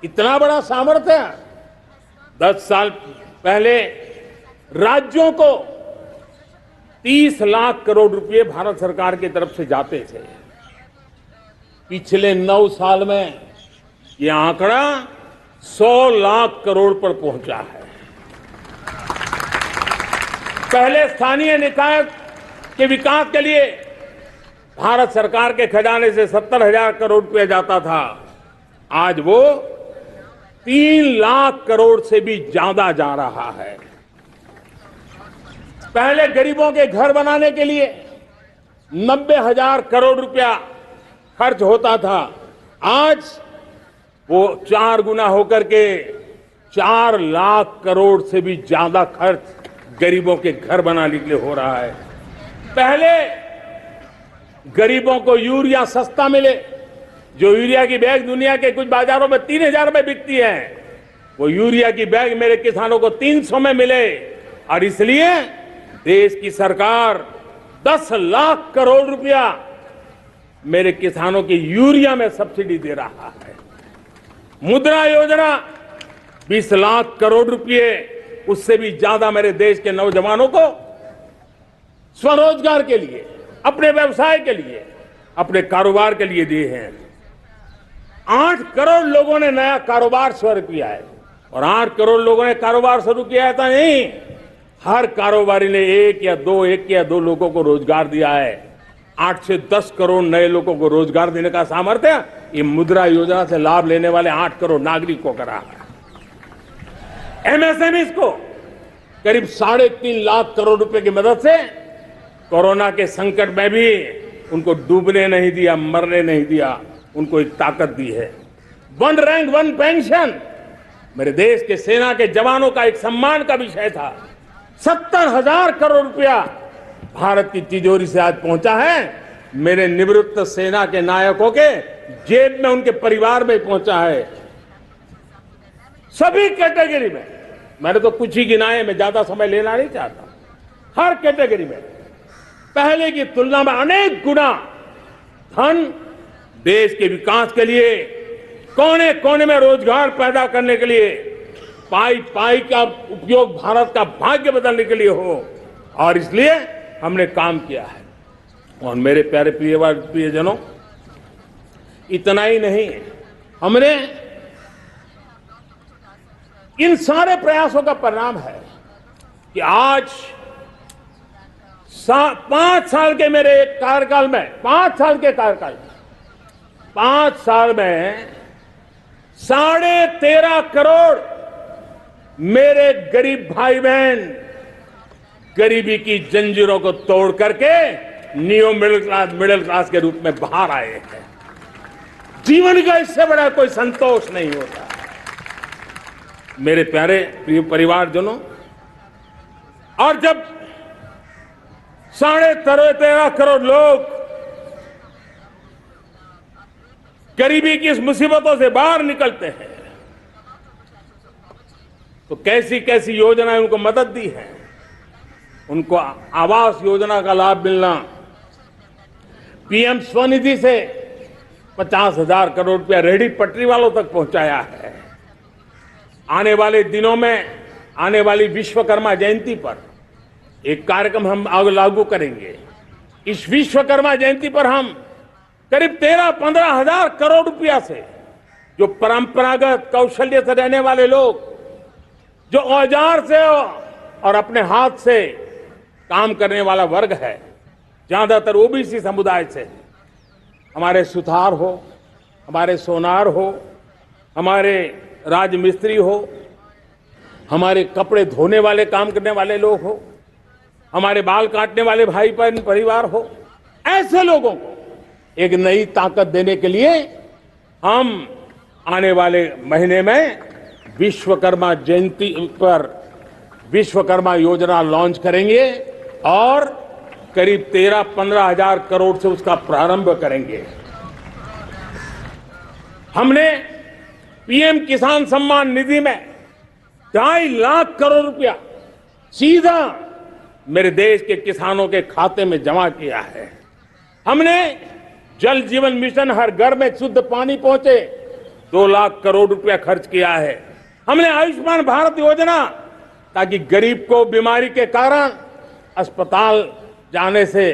इतना बड़ा सामर्थ्य। 10 साल पहले राज्यों को 30 लाख करोड़ रुपए भारत सरकार की तरफ से जाते थे। पिछले 9 साल में यह आंकड़ा 100 लाख करोड़ पर पहुंचा है। पहले स्थानीय निकाय के विकास के लिए भारत सरकार के खजाने से 70,000 करोड़ रुपया जाता था। आज वो 3 लाख करोड़ से भी ज्यादा जा रहा है। पहले गरीबों के घर बनाने के लिए 90,000 करोड़ रुपया खर्च होता था। आज वो 4 गुना होकर के 4 लाख करोड़ से भी ज्यादा खर्च गरीबों के घर बनाने के लिए हो रहा है। पहले गरीबों को यूरिया सस्ता मिले, जो यूरिया की बैग दुनिया के कुछ बाजारों में 3,000 में बिकती है, वो यूरिया की बैग मेरे किसानों को 300 में मिले। और इसलिए देश की सरकार 10 लाख करोड़ रुपया मेरे किसानों की यूरिया में सब्सिडी दे रहा है। मुद्रा योजना 20 लाख करोड़ रुपए, उससे भी ज्यादा मेरे देश के नौजवानों को स्वरोजगार के लिए, अपने व्यवसाय के लिए, अपने कारोबार के लिए दिए हैं। 8 करोड़ लोगों ने नया कारोबार शुरू किया है। और 8 करोड़ लोगों ने कारोबार शुरू किया है, था नहीं, हर कारोबारी ने एक या दो लोगों को रोजगार दिया है। 8 से 10 करोड़ नए लोगों को रोजगार देने का सामर्थ्य ये मुद्रा योजना से लाभ लेने वाले 8 करोड़ नागरिकों को करा है। एमएसएमईज को करीब 3.5 लाख करोड़ रुपए की मदद से कोरोना के संकट में भी उनको डूबने नहीं दिया, मरने नहीं दिया, उनको एक ताकत दी है। 1 रैंक 1 पेंशन मेरे देश के सेना के जवानों का एक सम्मान का विषय था। 70,000 करोड़ रुपया भारत की तिजोरी से आज पहुंचा है, मेरे निवृत्त सेना के नायकों के जेब में, उनके परिवार में पहुंचा है। सभी कैटेगरी में, मैंने तो कुछ ही गिनाए, मैं ज्यादा समय लेना नहीं चाहता। हर कैटेगरी में पहले की तुलना में अनेक गुना धन देश के विकास के लिए, कोने कोने में रोजगार पैदा करने के लिए, पाई पाई का उपयोग भारत का भाग्य बदलने के लिए हो, और इसलिए हमने काम किया है। और मेरे प्यारे प्रियजनों, इतना ही नहीं, हमने इन सारे प्रयासों का परिणाम है कि आज 5 साल के मेरे कार्यकाल में, 5 साल के कार्यकाल में, 5 साल में 13.5 करोड़ मेरे गरीब भाई बहन गरीबी की जंजीरों को तोड़ करके नियो मिडिल क्लास के रूप में बाहर आए हैं। जीवन का इससे बड़ा कोई संतोष नहीं होता। मेरे प्यारे प्रिय परिवारजनों, और जब 13.5 करोड़ लोग गरीबी की इस मुसीबतों से बाहर निकलते हैं, तो कैसी कैसी योजनाएं उनको मदद दी है। उनको आवास योजना का लाभ मिलना, पीएम स्वनिधि से 50,000 करोड़ रुपया रेहड़ी पटरी वालों तक पहुंचाया है। आने वाले दिनों में, आने वाली विश्वकर्मा जयंती पर एक कार्यक्रम हम लागू करेंगे। इस विश्वकर्मा जयंती पर हम करीब 13-15 हजार करोड़ रुपया से, जो परंपरागत कौशल्य से रहने वाले लोग, जो औजार से और अपने हाथ से काम करने वाला वर्ग है, ज्यादातर ओबीसी समुदाय से, हमारे सुथार हो, हमारे सोनार हो, हमारे राजमिस्त्री हो, हमारे कपड़े धोने वाले काम करने वाले लोग हो, हमारे बाल काटने वाले भाई बहन परिवार हो, ऐसे लोगों को एक नई ताकत देने के लिए हम आने वाले महीने में विश्वकर्मा जयंती पर विश्वकर्मा योजना लॉन्च करेंगे और करीब 13-15 हजार करोड़ से उसका प्रारंभ करेंगे। हमने पीएम किसान सम्मान निधि में 2.5 लाख करोड़ रुपया सीधा मेरे देश के किसानों के खाते में जमा किया है। हमने जल जीवन मिशन हर घर में शुद्ध पानी पहुंचे, 2 लाख करोड़ रुपया खर्च किया है। हमने आयुष्मान भारत योजना, ताकि गरीब को बीमारी के कारण अस्पताल जाने से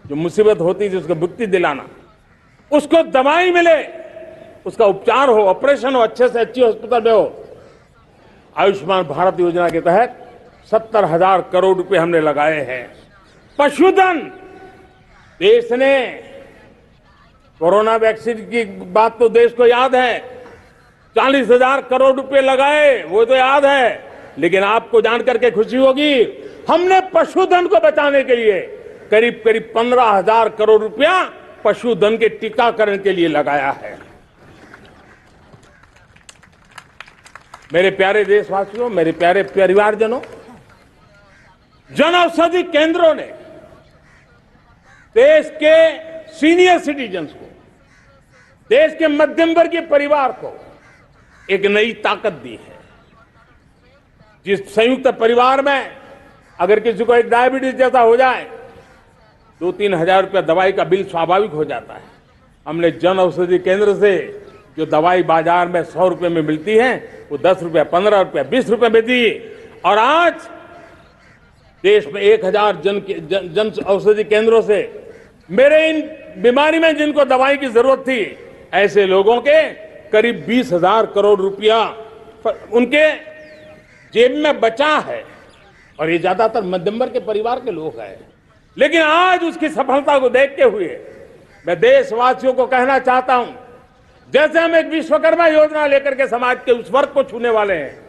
जो मुसीबत होती थी उसको मुक्ति दिलाना, उसको दवाई मिले, उसका उपचार हो, ऑपरेशन हो, अच्छे से अच्छी हॉस्पिटल में हो। आयुष्मान भारत योजना के तहत 70,000 करोड़ रुपए हमने लगाए हैं। पशुधन, देश ने कोरोना वैक्सीन की बात तो देश को याद है, 40,000 करोड़ रुपए लगाए, वो तो याद है। लेकिन आपको जानकर के खुशी होगी, हमने पशुधन को बचाने के लिए करीब करीब 15,000 करोड़ रुपया पशुधन के टीकाकरण के लिए लगाया है। मेरे प्यारे देशवासियों, मेरे प्यारे परिवारजनों, जन औषधि केंद्रों ने देश के सीनियर सिटीजन्स को, देश के मध्यम वर्गीय परिवार को एक नई ताकत दी है। जिस संयुक्त परिवार में अगर किसी को एक डायबिटीज जैसा हो जाए, 2-3 हजार रुपया दवाई का बिल स्वाभाविक हो जाता है। हमने जन औषधि केंद्र से जो दवाई बाजार में 100 रुपए में मिलती है, वो 10 रुपया, 15 रुपया, 20 रुपए में दी। और आज देश में 1,000 जन औषधि केंद्रों से मेरे इन बीमारी में जिनको दवाई की जरूरत थी, ऐसे लोगों के करीब 20,000 करोड़ रुपया उनके जेब में बचा है। और ये ज्यादातर मध्यम वर्ग के परिवार के लोग हैं। लेकिन आज उसकी सफलता को देखते हुए मैं देशवासियों को कहना चाहता हूं, जैसे हम एक विश्वकर्मा योजना लेकर के समाज के उस वर्ग को छूने वाले हैं,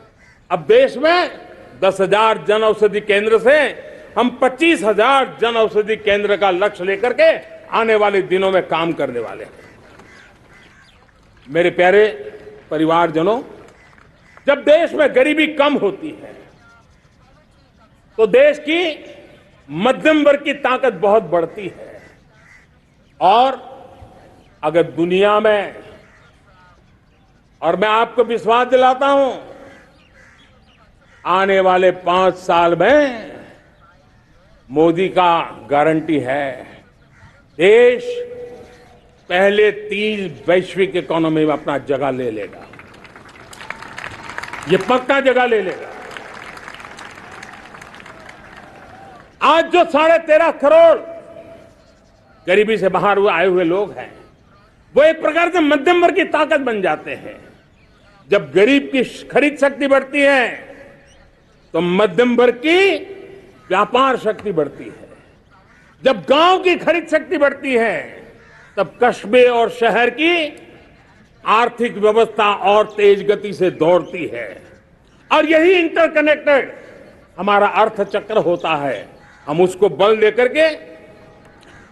अब देश में 10,000 जन औषधि केंद्र से हम 25,000 जन औषधि केंद्र का लक्ष्य लेकर के आने वाले दिनों में काम करने वाले हैं। मेरे प्यारे परिवारजनों, जब देश में गरीबी कम होती है तो देश की मध्यम वर्ग की ताकत बहुत बढ़ती है। और अगर दुनिया में, और मैं आपको विश्वास दिलाता हूं, आने वाले 5 साल में मोदी का गारंटी है, देश पहले 3 वैश्विक इकोनॉमी में अपना जगह ले लेगा। ये पक्का जगह ले लेगा। आज जो 13.5 करोड़ गरीबी से बाहर आए हुए लोग हैं, वो एक प्रकार से मध्यम वर्ग की ताकत बन जाते हैं। जब गरीब की खरीद शक्ति बढ़ती है तो मध्यम वर्ग की व्यापार शक्ति बढ़ती है। जब गांव की खरीद शक्ति बढ़ती है तब कस्बे और शहर की आर्थिक व्यवस्था और तेज गति से दौड़ती है। और यही इंटरकनेक्टेड हमारा अर्थ चक्र होता है। हम उसको बल देकर के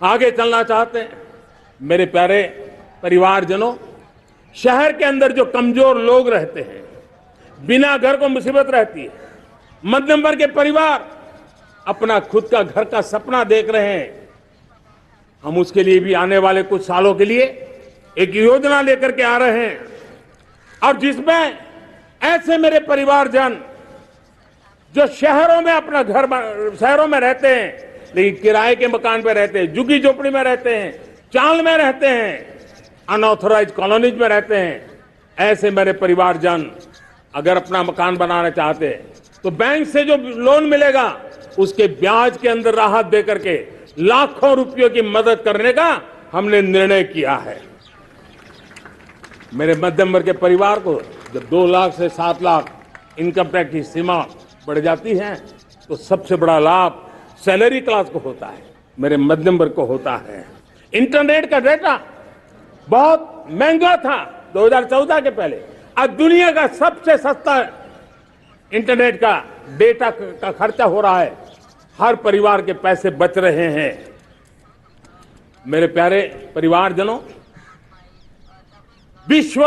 आगे चलना चाहते हैं। मेरे प्यारे परिवारजनों, शहर के अंदर जो कमजोर लोग रहते हैं, बिना घर को मुसीबत रहती है, मध्यम वर्ग के परिवार अपना खुद का घर का सपना देख रहे हैं, हम उसके लिए भी आने वाले कुछ सालों के लिए एक योजना लेकर के आ रहे हैं। और जिसमें ऐसे मेरे परिवारजन जो शहरों में अपना घर, शहरों में रहते हैं लेकिन किराए के मकान पे रहते हैं, झुग्गी झोपड़ी में रहते हैं, चाल में रहते हैं, अनऑथराइज्ड कॉलोनीज में रहते हैं, ऐसे मेरे परिवारजन अगर अपना मकान बनाना चाहते हैं तो बैंक से जो लोन मिलेगा उसके ब्याज के अंदर राहत देकर के लाखों रुपयों की मदद करने का हमने निर्णय किया है। मेरे मध्यम वर्ग के परिवार को जब 2 लाख से 7 लाख इनकम टैक्स की सीमा बढ़ जाती है तो सबसे बड़ा लाभ सैलरी क्लास को होता है, मेरे मध्यम वर्ग को होता है। इंटरनेट का डेटा बहुत महंगा था 2014 के पहले, आज दुनिया का सबसे सस्ता इंटरनेट का डेटा का खर्चा हो रहा है। हर परिवार के पैसे बच रहे हैं। मेरे प्यारे परिवारजनों, विश्व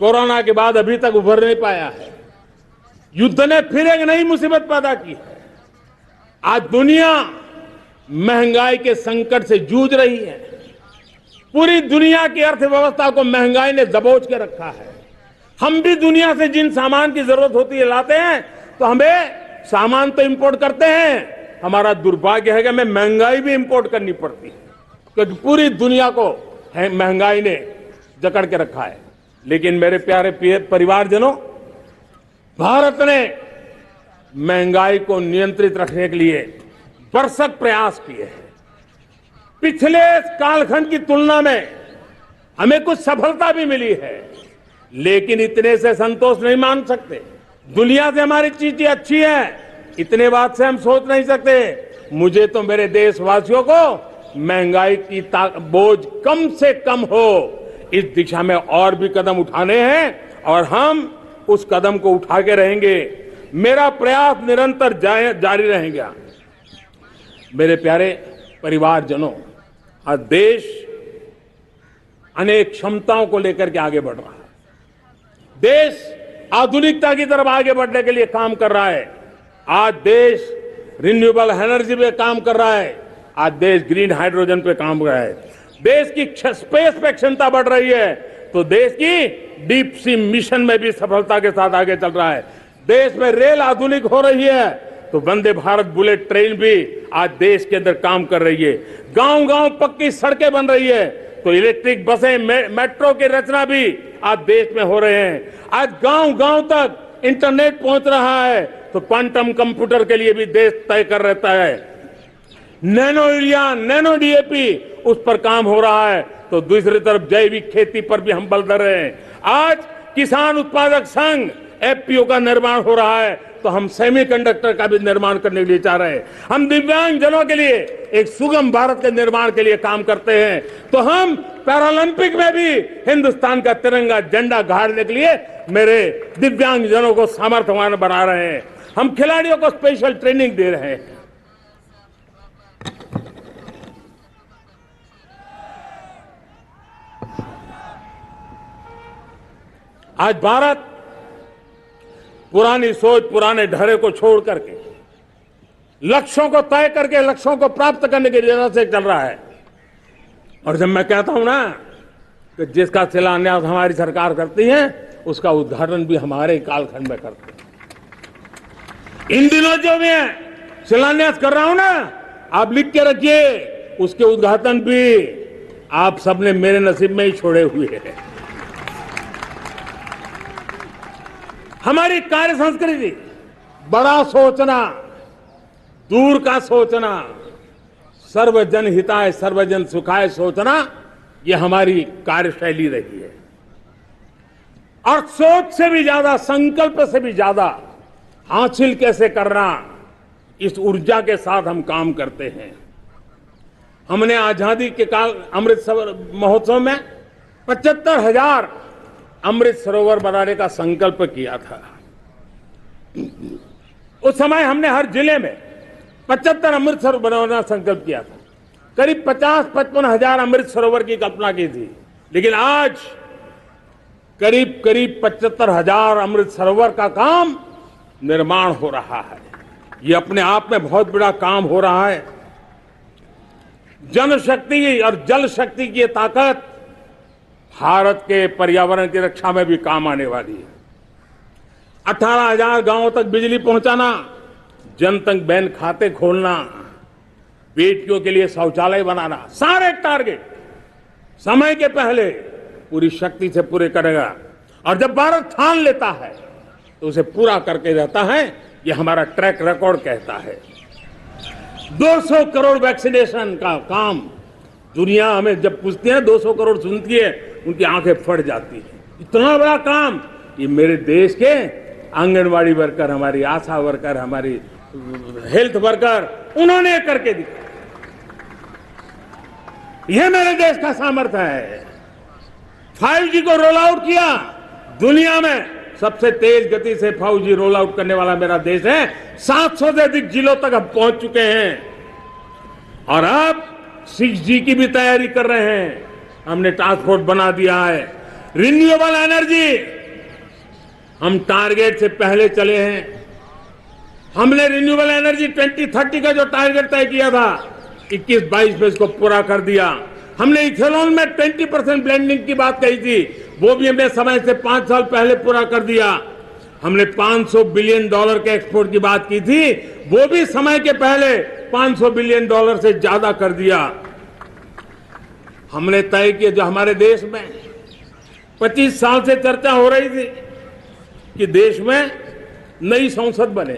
कोरोना के बाद अभी तक उभर नहीं पाया है। युद्ध ने फिर एक नई मुसीबत पैदा की है। आज दुनिया महंगाई के संकट से जूझ रही है। पूरी दुनिया की अर्थव्यवस्था को महंगाई ने दबोच के रखा है। हम भी दुनिया से जिन सामान की जरूरत होती है लाते हैं, तो हमें सामान तो इंपोर्ट करते हैं। हमारा दुर्भाग्य है कि हमें महंगाई भी इंपोर्ट करनी पड़ती है। क्योंकि पूरी दुनिया को महंगाई ने जकड़ के रखा है। लेकिन मेरे प्यारे परिवारजनों, भारत ने महंगाई को नियंत्रित रखने के लिए भरसक प्रयास किए हैं। पिछले कालखंड की तुलना में हमें कुछ सफलता भी मिली है, लेकिन इतने से संतोष नहीं मान सकते। दुनिया से हमारी चीजें अच्छी है, इतने बात से हम सोच नहीं सकते। मुझे तो मेरे देशवासियों को महंगाई की बोझ कम से कम हो, इस दिशा में और भी कदम उठाने हैं और हम उस कदम को उठा के रहेंगे। मेरा प्रयास निरंतर जारी रहेगा। मेरे प्यारे परिवारजनों, आज देश अनेक क्षमताओं को लेकर के आगे बढ़ रहा है। देश आधुनिकता की तरफ आगे बढ़ने के लिए काम कर रहा है। आज देश रिन्यूएबल एनर्जी पे काम कर रहा है। आज देश ग्रीन हाइड्रोजन पे काम कर रहा है। देश की स्पेस पे क्षमता बढ़ रही है, तो देश की डीप सी मिशन में भी सफलता के साथ आगे चल रहा है। देश में रेल आधुनिक हो रही है, तो वंदे भारत बुलेट ट्रेन भी आज देश के अंदर काम कर रही है। गांव गांव पक्की सड़कें बन रही है, तो इलेक्ट्रिक बसें, मेट्रो की रचना भी आज देश में हो रहे हैं। आज गांव गांव तक इंटरनेट पहुंच रहा है, तो क्वांटम कंप्यूटर के लिए भी देश तय कर रहता है। नैनो यूरिया, नैनो डीएपी, उस पर काम हो रहा है, तो दूसरी तरफ जैविक खेती पर भी हम बल दे रहे हैं। आज किसान उत्पादक संघ एफपीओ का निर्माण हो रहा है, तो हम सेमीकंडक्टर का भी निर्माण करने के लिए चाह रहे हैं। हम दिव्यांग जनों के लिए एक सुगम भारत के निर्माण के लिए काम करते हैं, तो हम पैरालंपिक में भी हिंदुस्तान का तिरंगा झंडा गाड़ने के लिए मेरे दिव्यांग जनों को सामर्थ्यवान बना रहे हैं। हम खिलाड़ियों को स्पेशल ट्रेनिंग दे रहे हैं। आज भारत पुरानी सोच, पुराने ढर्रे को छोड़ करके लक्ष्यों को तय करके लक्ष्यों को प्राप्त करने की दिशा से चल रहा है। और जब मैं कहता हूं ना कि जिसका शिलान्यास हमारी सरकार करती है, उसका उद्घाटन भी हमारे कालखंड में करते हैं। इन दिनों जो मैं शिलान्यास कर रहा हूं ना, आप लिख के रखिए, उसके उद्घाटन भी आप सबने मेरे नसीब में ही छोड़े हुए हैं। हमारी कार्य संस्कृति बड़ा सोचना, दूर का सोचना, सर्वजन हिताय सर्वजन सुखाय सोचना, यह हमारी कार्यशैली रही है। और सोच से भी ज्यादा, संकल्प से भी ज्यादा हासिल कैसे करना, इस ऊर्जा के साथ हम काम करते हैं। हमने आजादी के काल अमृत महोत्सव में 75,000 अमृत सरोवर बनाने का संकल्प किया था। उस समय हमने हर जिले में 75 अमृत सरोवर बनाने का संकल्प किया था। करीब 50-55 हजार अमृत सरोवर की कल्पना की थी, लेकिन आज करीब 75,000 अमृत सरोवर का काम निर्माण हो रहा है। ये अपने आप में बहुत बड़ा काम हो रहा है। जनशक्ति और जल शक्ति की ताकत भारत के पर्यावरण की रक्षा में भी काम आने वाली है। 18,000 गांवों तक बिजली पहुंचाना, जनधन बैंक खाते खोलना, बेटियों के लिए शौचालय बनाना, सारे टारगेट समय के पहले पूरी शक्ति से पूरे करेगा। और जब भारत ठान लेता है तो उसे पूरा करके रहता है। ये हमारा ट्रैक रिकॉर्ड कहता है। 200 करोड़ वैक्सीनेशन का काम, दुनिया हमें जब पूछती है 200 करोड़ सुनती है, उनकी आंखें फट जाती है। इतना बड़ा काम ये मेरे देश के आंगनवाड़ी वर्कर, हमारी आशा वर्कर, हमारी हेल्थ वर्कर, उन्होंने करके दिखाया। यह मेरे देश का सामर्थ्य है। 5G को रोल आउट किया, दुनिया में सबसे तेज गति से 5G रोल आउट करने वाला मेरा देश है। 700 से अधिक जिलों तक अब पहुंच चुके हैं और अब 6G की भी तैयारी कर रहे हैं। हमने टास्क फोर्स बना दिया है। रिन्यूएबल एनर्जी, हम टारगेट से पहले चले हैं। हमने रिन्यूएबल एनर्जी 2030 का जो टारगेट तय किया था, 21-22 में इसको पूरा कर दिया। हमने इथेनॉल में 20% ब्लेंडिंग की बात कही थी, वो भी हमने समय से 5 साल पहले पूरा कर दिया। हमने $500 बिलियन के एक्सपोर्ट की बात की थी, वो भी समय के पहले $500 बिलियन से ज्यादा कर दिया। हमने तय किया, जो हमारे देश में 25 साल से चर्चा हो रही थी कि देश में नई संसद बने।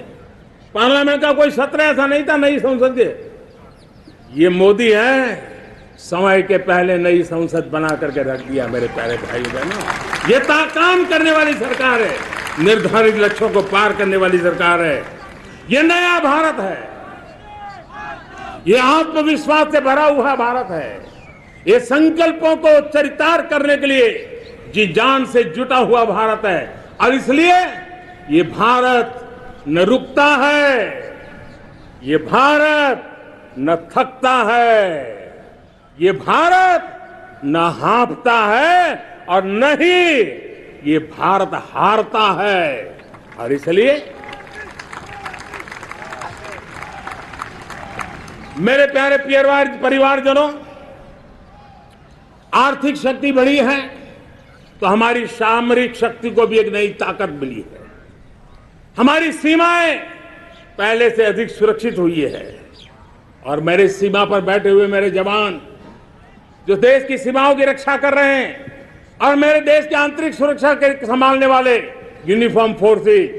पार्लियामेंट का कोई सत्र ऐसा नहीं था नई संसद के। ये मोदी है, समय के पहले नई संसद बना करके रख दिया। मेरे प्यारे भाई बहनों, ये काम करने वाली सरकार है, निर्धारित लक्ष्यों को पार करने वाली सरकार है। ये नया भारत है, ये आत्मविश्वास से भरा हुआ भारत है, ये संकल्पों को चरितार्थ करने के लिए जी जान से जुटा हुआ भारत है। और इसलिए ये भारत न रुकता है, ये भारत न थकता है, ये भारत न हाँफता है और न ही ये भारत हारता है। और इसलिए मेरे प्यारे परिवारजनों, आर्थिक शक्ति बढ़ी है तो हमारी सामरिक शक्ति को भी एक नई ताकत मिली है। हमारी सीमाएं पहले से अधिक सुरक्षित हुई है और मेरे सीमा पर बैठे हुए मेरे जवान जो देश की सीमाओं की रक्षा कर रहे हैं और मेरे देश की आंतरिक सुरक्षा के संभालने वाले यूनिफॉर्म फोर्सेस,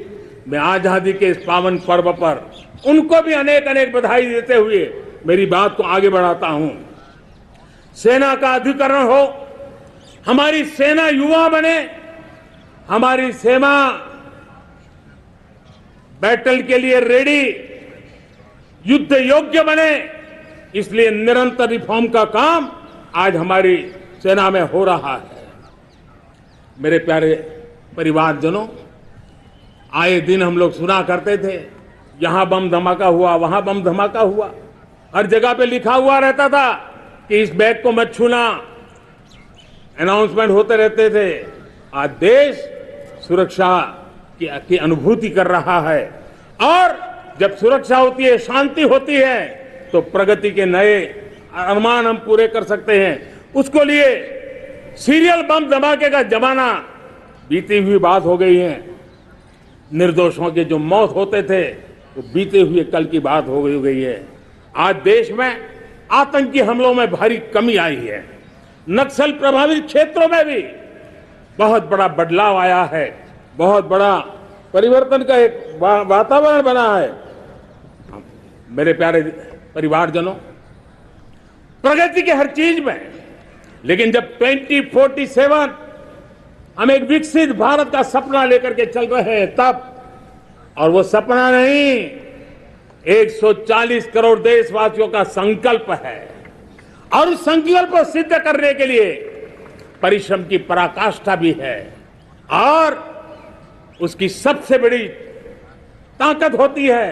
मैं आजादी के इस पावन पर्व पर उनको भी अनेक अनेक बधाई देते हुए मेरी बात को आगे बढ़ाता हूं। सेना का अधिकरण हो, हमारी सेना युवा बने, हमारी सेना बैटल के लिए रेडी, युद्ध योग्य बने, इसलिए निरंतर रिफॉर्म का काम आज हमारी सेना में हो रहा है। मेरे प्यारे परिवारजनों, आए दिन हम लोग सुना करते थे, यहां बम धमाका हुआ, वहां बम धमाका हुआ, हर जगह पे लिखा हुआ रहता था कि इस बैग को मत छूना, अनाउंसमेंट होते रहते थे। आज देश सुरक्षा की अनुभूति कर रहा है और जब सुरक्षा होती है, शांति होती है, तो प्रगति के नए अरमान हम पूरे कर सकते हैं। उसको लिए सीरियल बम धमाके का जमाना बीती हुई बात हो गई है। निर्दोषों के जो मौत होते थे वो बीते हुए कल की बात हो गई है। आज देश में आतंकी हमलों में भारी कमी आई है। नक्सल प्रभावित क्षेत्रों में भी बहुत बड़ा बदलाव आया है, बहुत बड़ा परिवर्तन का एक वातावरण बना है। मेरे प्यारे परिवारजनों, प्रगति के हर चीज में, लेकिन जब 2047 हम एक विकसित भारत का सपना लेकर के चल रहे हैं तब, और वो सपना नहीं 140 करोड़ देशवासियों का संकल्प है और उस संकल्प को सिद्ध करने के लिए परिश्रम की पराकाष्ठा भी है। और उसकी सबसे बड़ी ताकत होती है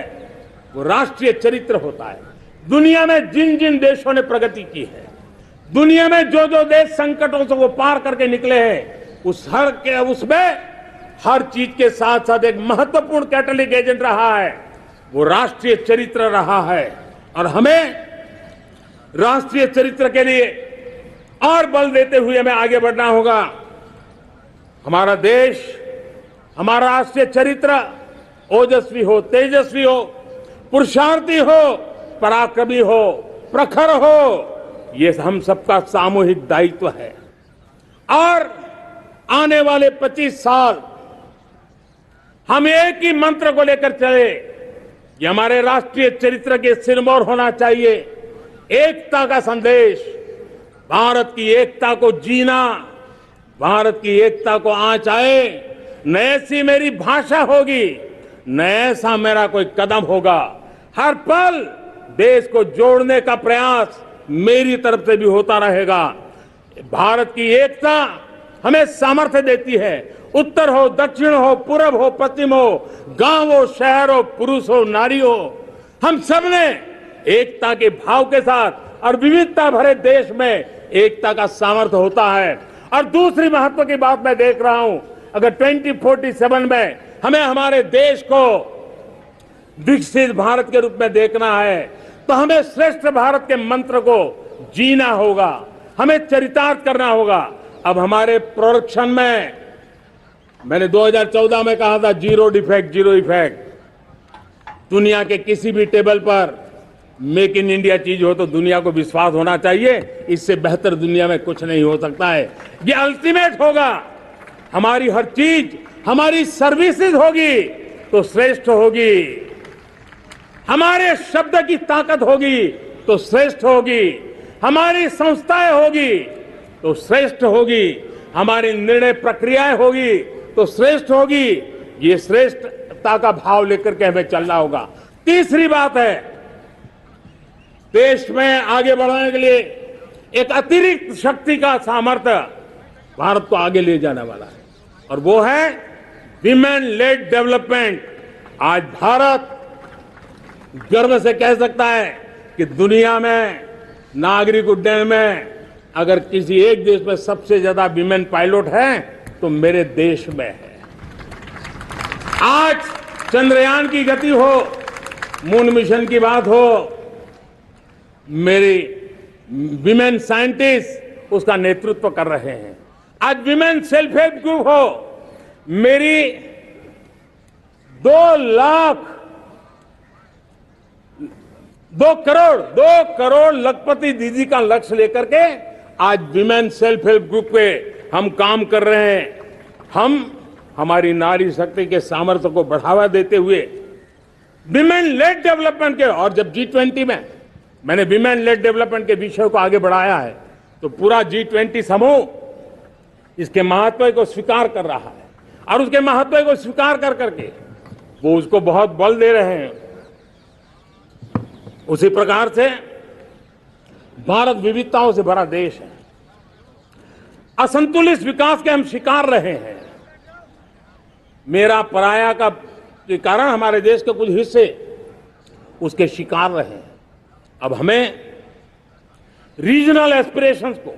वो राष्ट्रीय चरित्र होता है। दुनिया में जिन जिन देशों ने प्रगति की है, दुनिया में जो जो देश संकटों से वो पार करके निकले हैं, उसमें हर चीज के साथ साथ एक महत्वपूर्ण कैटलिक एजेंट रहा है, वो राष्ट्रीय चरित्र रहा है। और हमें राष्ट्रीय चरित्र के लिए और बल देते हुए हमें आगे बढ़ना होगा। हमारा देश, हमारा राष्ट्रीय चरित्र ओजस्वी हो, तेजस्वी हो, पुरुषार्थी हो, पराक्रमी हो, प्रखर हो, ये हम सबका सामूहिक दायित्व है। और आने वाले 25 साल हम एक ही मंत्र को लेकर चले, ये हमारे राष्ट्रीय चरित्र के सिरमौर होना चाहिए, एकता का संदेश। भारत की एकता को जीना, भारत की एकता को आंच आए, न ऐसी मेरी भाषा होगी, न ऐसा मेरा कोई कदम होगा। हर पल देश को जोड़ने का प्रयास मेरी तरफ से भी होता रहेगा। भारत की एकता हमें सामर्थ्य देती है। उत्तर हो, दक्षिण हो, पूर्व हो, पश्चिम हो, गांव हो, शहर हो, पुरुष हो, नारी हो, हम सब ने एकता के भाव के साथ और विविधता भरे देश में एकता का सामर्थ्य होता है। और दूसरी महत्व की बात मैं देख रहा हूं, अगर 2047 में हमें हमारे देश को विकसित भारत के रूप में देखना है तो हमें श्रेष्ठ भारत के मंत्र को जीना होगा, हमें चरितार्थ करना होगा। अब हमारे प्रोडक्शन में, मैंने 2014 में कहा था जीरो डिफेक्ट, जीरो इफेक्ट। दुनिया के किसी भी टेबल पर मेक इन इंडिया चीज हो तो दुनिया को विश्वास होना चाहिए, इससे बेहतर दुनिया में कुछ नहीं हो सकता है। ये अल्टीमेट होगा। हमारी हर चीज, हमारी सर्विसेज होगी तो श्रेष्ठ होगी, हमारे शब्द की ताकत होगी तो श्रेष्ठ होगी, हमारी संस्थाएं होगी तो श्रेष्ठ होगी, हमारी निर्णय प्रक्रियाएं होगी तो श्रेष्ठ होगी। ये श्रेष्ठता का भाव लेकर के हमें चलना होगा। तीसरी बात है, देश में आगे बढ़ाने के लिए एक अतिरिक्त शक्ति का सामर्थ्य भारत को आगे ले जाने वाला है, और वो है विमेन लेड डेवलपमेंट। आज भारत गर्व से कह सकता है कि दुनिया में नागरिक उड्डयन में अगर किसी एक देश में सबसे ज्यादा विमेन पायलट हैं तो मेरे देश में है। आज चंद्रयान की गति हो, मून मिशन की बात हो, मेरी विमेन साइंटिस्ट उसका नेतृत्व कर रहे हैं। आज विमेन सेल्फ हेल्प ग्रुप हो, मेरी 2 करोड़ लखपति दीदी का लक्ष्य लेकर के आज विमेन सेल्फ हेल्प ग्रुप पे हम काम कर रहे हैं। हम हमारी नारी शक्ति के सामर्थ्य को बढ़ावा देते हुए विमेन लेड डेवलपमेंट के, और जब G20 में मैंने विमेन लेड डेवलपमेंट के विषय को आगे बढ़ाया है तो पूरा G20 समूह इसके महत्व को स्वीकार कर रहा है, और उसके महत्व को स्वीकार कर करके वो उसको बहुत बल दे रहे हैं। उसी प्रकार से भारत विविधताओं से भरा देश है। असंतुलित विकास के हम शिकार रहे हैं। मेरा पराया का के कारण हमारे देश के कुछ हिस्से उसके शिकार रहे हैं। अब हमें रीजनल एस्पिरेशंस को,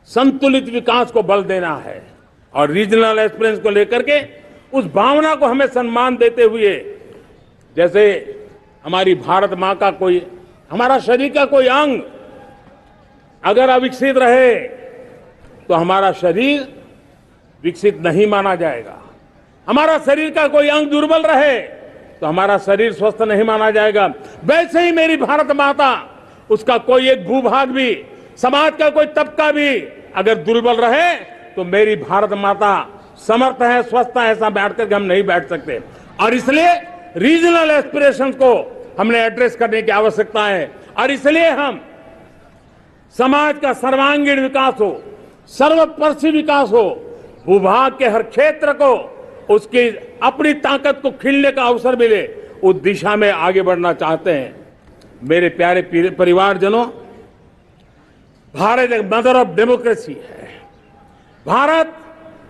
संतुलित विकास को बल देना है, और रीजनल एस्पिरेशंस को लेकर के उस भावना को हमें सम्मान देते हुए, जैसे हमारी भारत मां का कोई, हमारा शरीर का कोई अंग अगर अविकसित रहे तो हमारा शरीर विकसित नहीं माना जाएगा। हमारा शरीर का कोई अंग दुर्बल रहे तो हमारा शरीर स्वस्थ नहीं माना जाएगा। वैसे ही मेरी भारत माता, उसका कोई एक भूभाग भी, समाज का कोई तबका भी अगर दुर्बल रहे तो मेरी भारत माता समर्थ है, स्वस्थ है, ऐसा बैठ करके हम नहीं बैठ सकते। और इसलिए रीजनल एस्पिरेशंस को हमने एड्रेस करने की आवश्यकता है, और इसलिए हम समाज का सर्वांगीण विकास हो, सर्वस्पर्शी विकास हो, भूभाग के हर क्षेत्र को उसकी अपनी ताकत को खिलने का अवसर मिले, उस दिशा में आगे बढ़ना चाहते हैं। मेरे प्यारे परिवारजनों, भारत एक मदर ऑफ डेमोक्रेसी है। भारत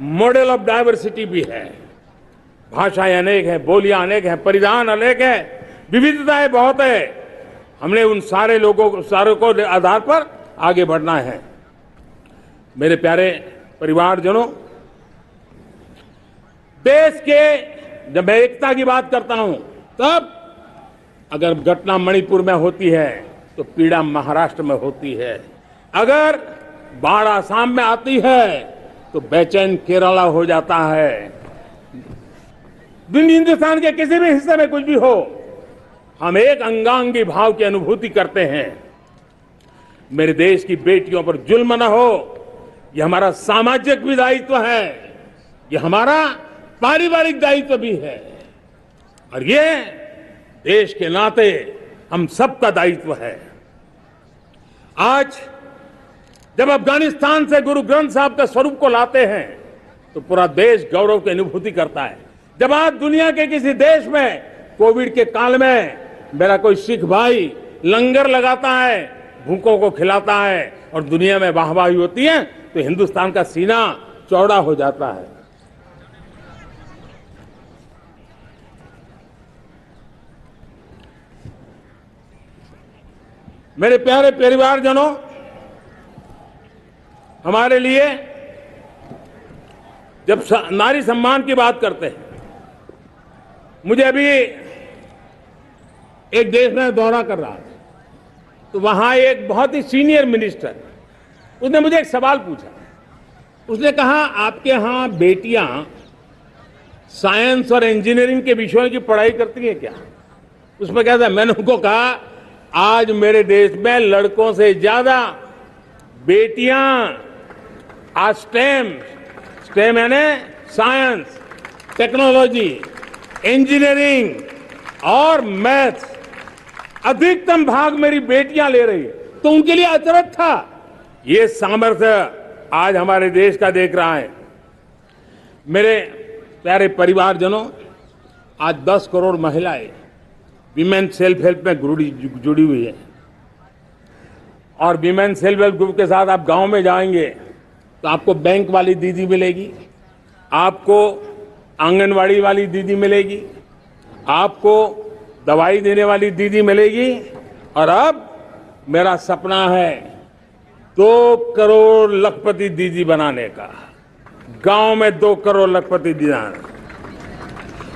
मॉडल ऑफ डाइवर्सिटी भी है। भाषाएं अनेक हैं, बोलियां अनेक हैं, परिधान अनेक है, विविधताएं बहुत है। हमने उन सारे लोगों को आधार पर आगे बढ़ना है। मेरे प्यारे परिवारजनों, देश के जब मैं एकता की बात करता हूं, तब अगर घटना मणिपुर में होती है तो पीड़ा महाराष्ट्र में होती है, अगर बाढ़ आसाम में आती है तो बेचैन केरला हो जाता है। हिंदुस्तान के किसी भी हिस्से में कुछ भी हो, हम एक अंगांगी भाव की अनुभूति करते हैं। मेरे देश की बेटियों पर जुल्म न हो, यह हमारा सामाजिक भी दायित्व है, यह हमारा पारिवारिक दायित्व भी है, और ये देश के नाते हम सबका दायित्व है। आज जब अफगानिस्तान से गुरु ग्रंथ साहब के स्वरूप को लाते हैं तो पूरा देश गौरव की अनुभूति करता है। जब आज दुनिया के किसी देश में कोविड के काल में मेरा कोई सिख भाई लंगर लगाता है, भूखों को खिलाता है, और दुनिया में वाहवाही होती है, तो हिंदुस्तान का सीना चौड़ा हो जाता है। मेरे प्यारे परिवारजनों, हमारे लिए जब नारी सम्मान की बात करते हैं, मुझे अभी एक देश में दौरा कर रहा था, तो वहां एक बहुत ही सीनियर मिनिस्टर, उसने मुझे एक सवाल पूछा। उसने कहा, आपके यहां बेटियां साइंस और इंजीनियरिंग के विषयों की पढ़ाई करती हैं क्या? उसमें क्या था, मैंने उनको कहा, आज मेरे देश में लड़कों से ज्यादा बेटियां आज स्टेम यानी साइंस, टेक्नोलॉजी, इंजीनियरिंग और मैथ्स अधिकतम भाग मेरी बेटियां ले रही है। तो उनके लिए अचरज था। ये सामर्थ्य आज हमारे देश का देख रहा है। मेरे प्यारे परिवारजनों, आज 10 करोड़ महिलाएं विमेन सेल्फ हेल्प में जुड़ी हुई है। और विमेन सेल्फ हेल्प ग्रुप के साथ आप गांव में जाएंगे तो आपको बैंक वाली दीदी मिलेगी, आपको आंगनवाड़ी वाली दीदी मिलेगी, आपको दवाई देने वाली दीदी मिलेगी। और अब मेरा सपना है 2 करोड़ लखपति दीदी बनाने का, गांव में 2 करोड़ लखपति दीदी।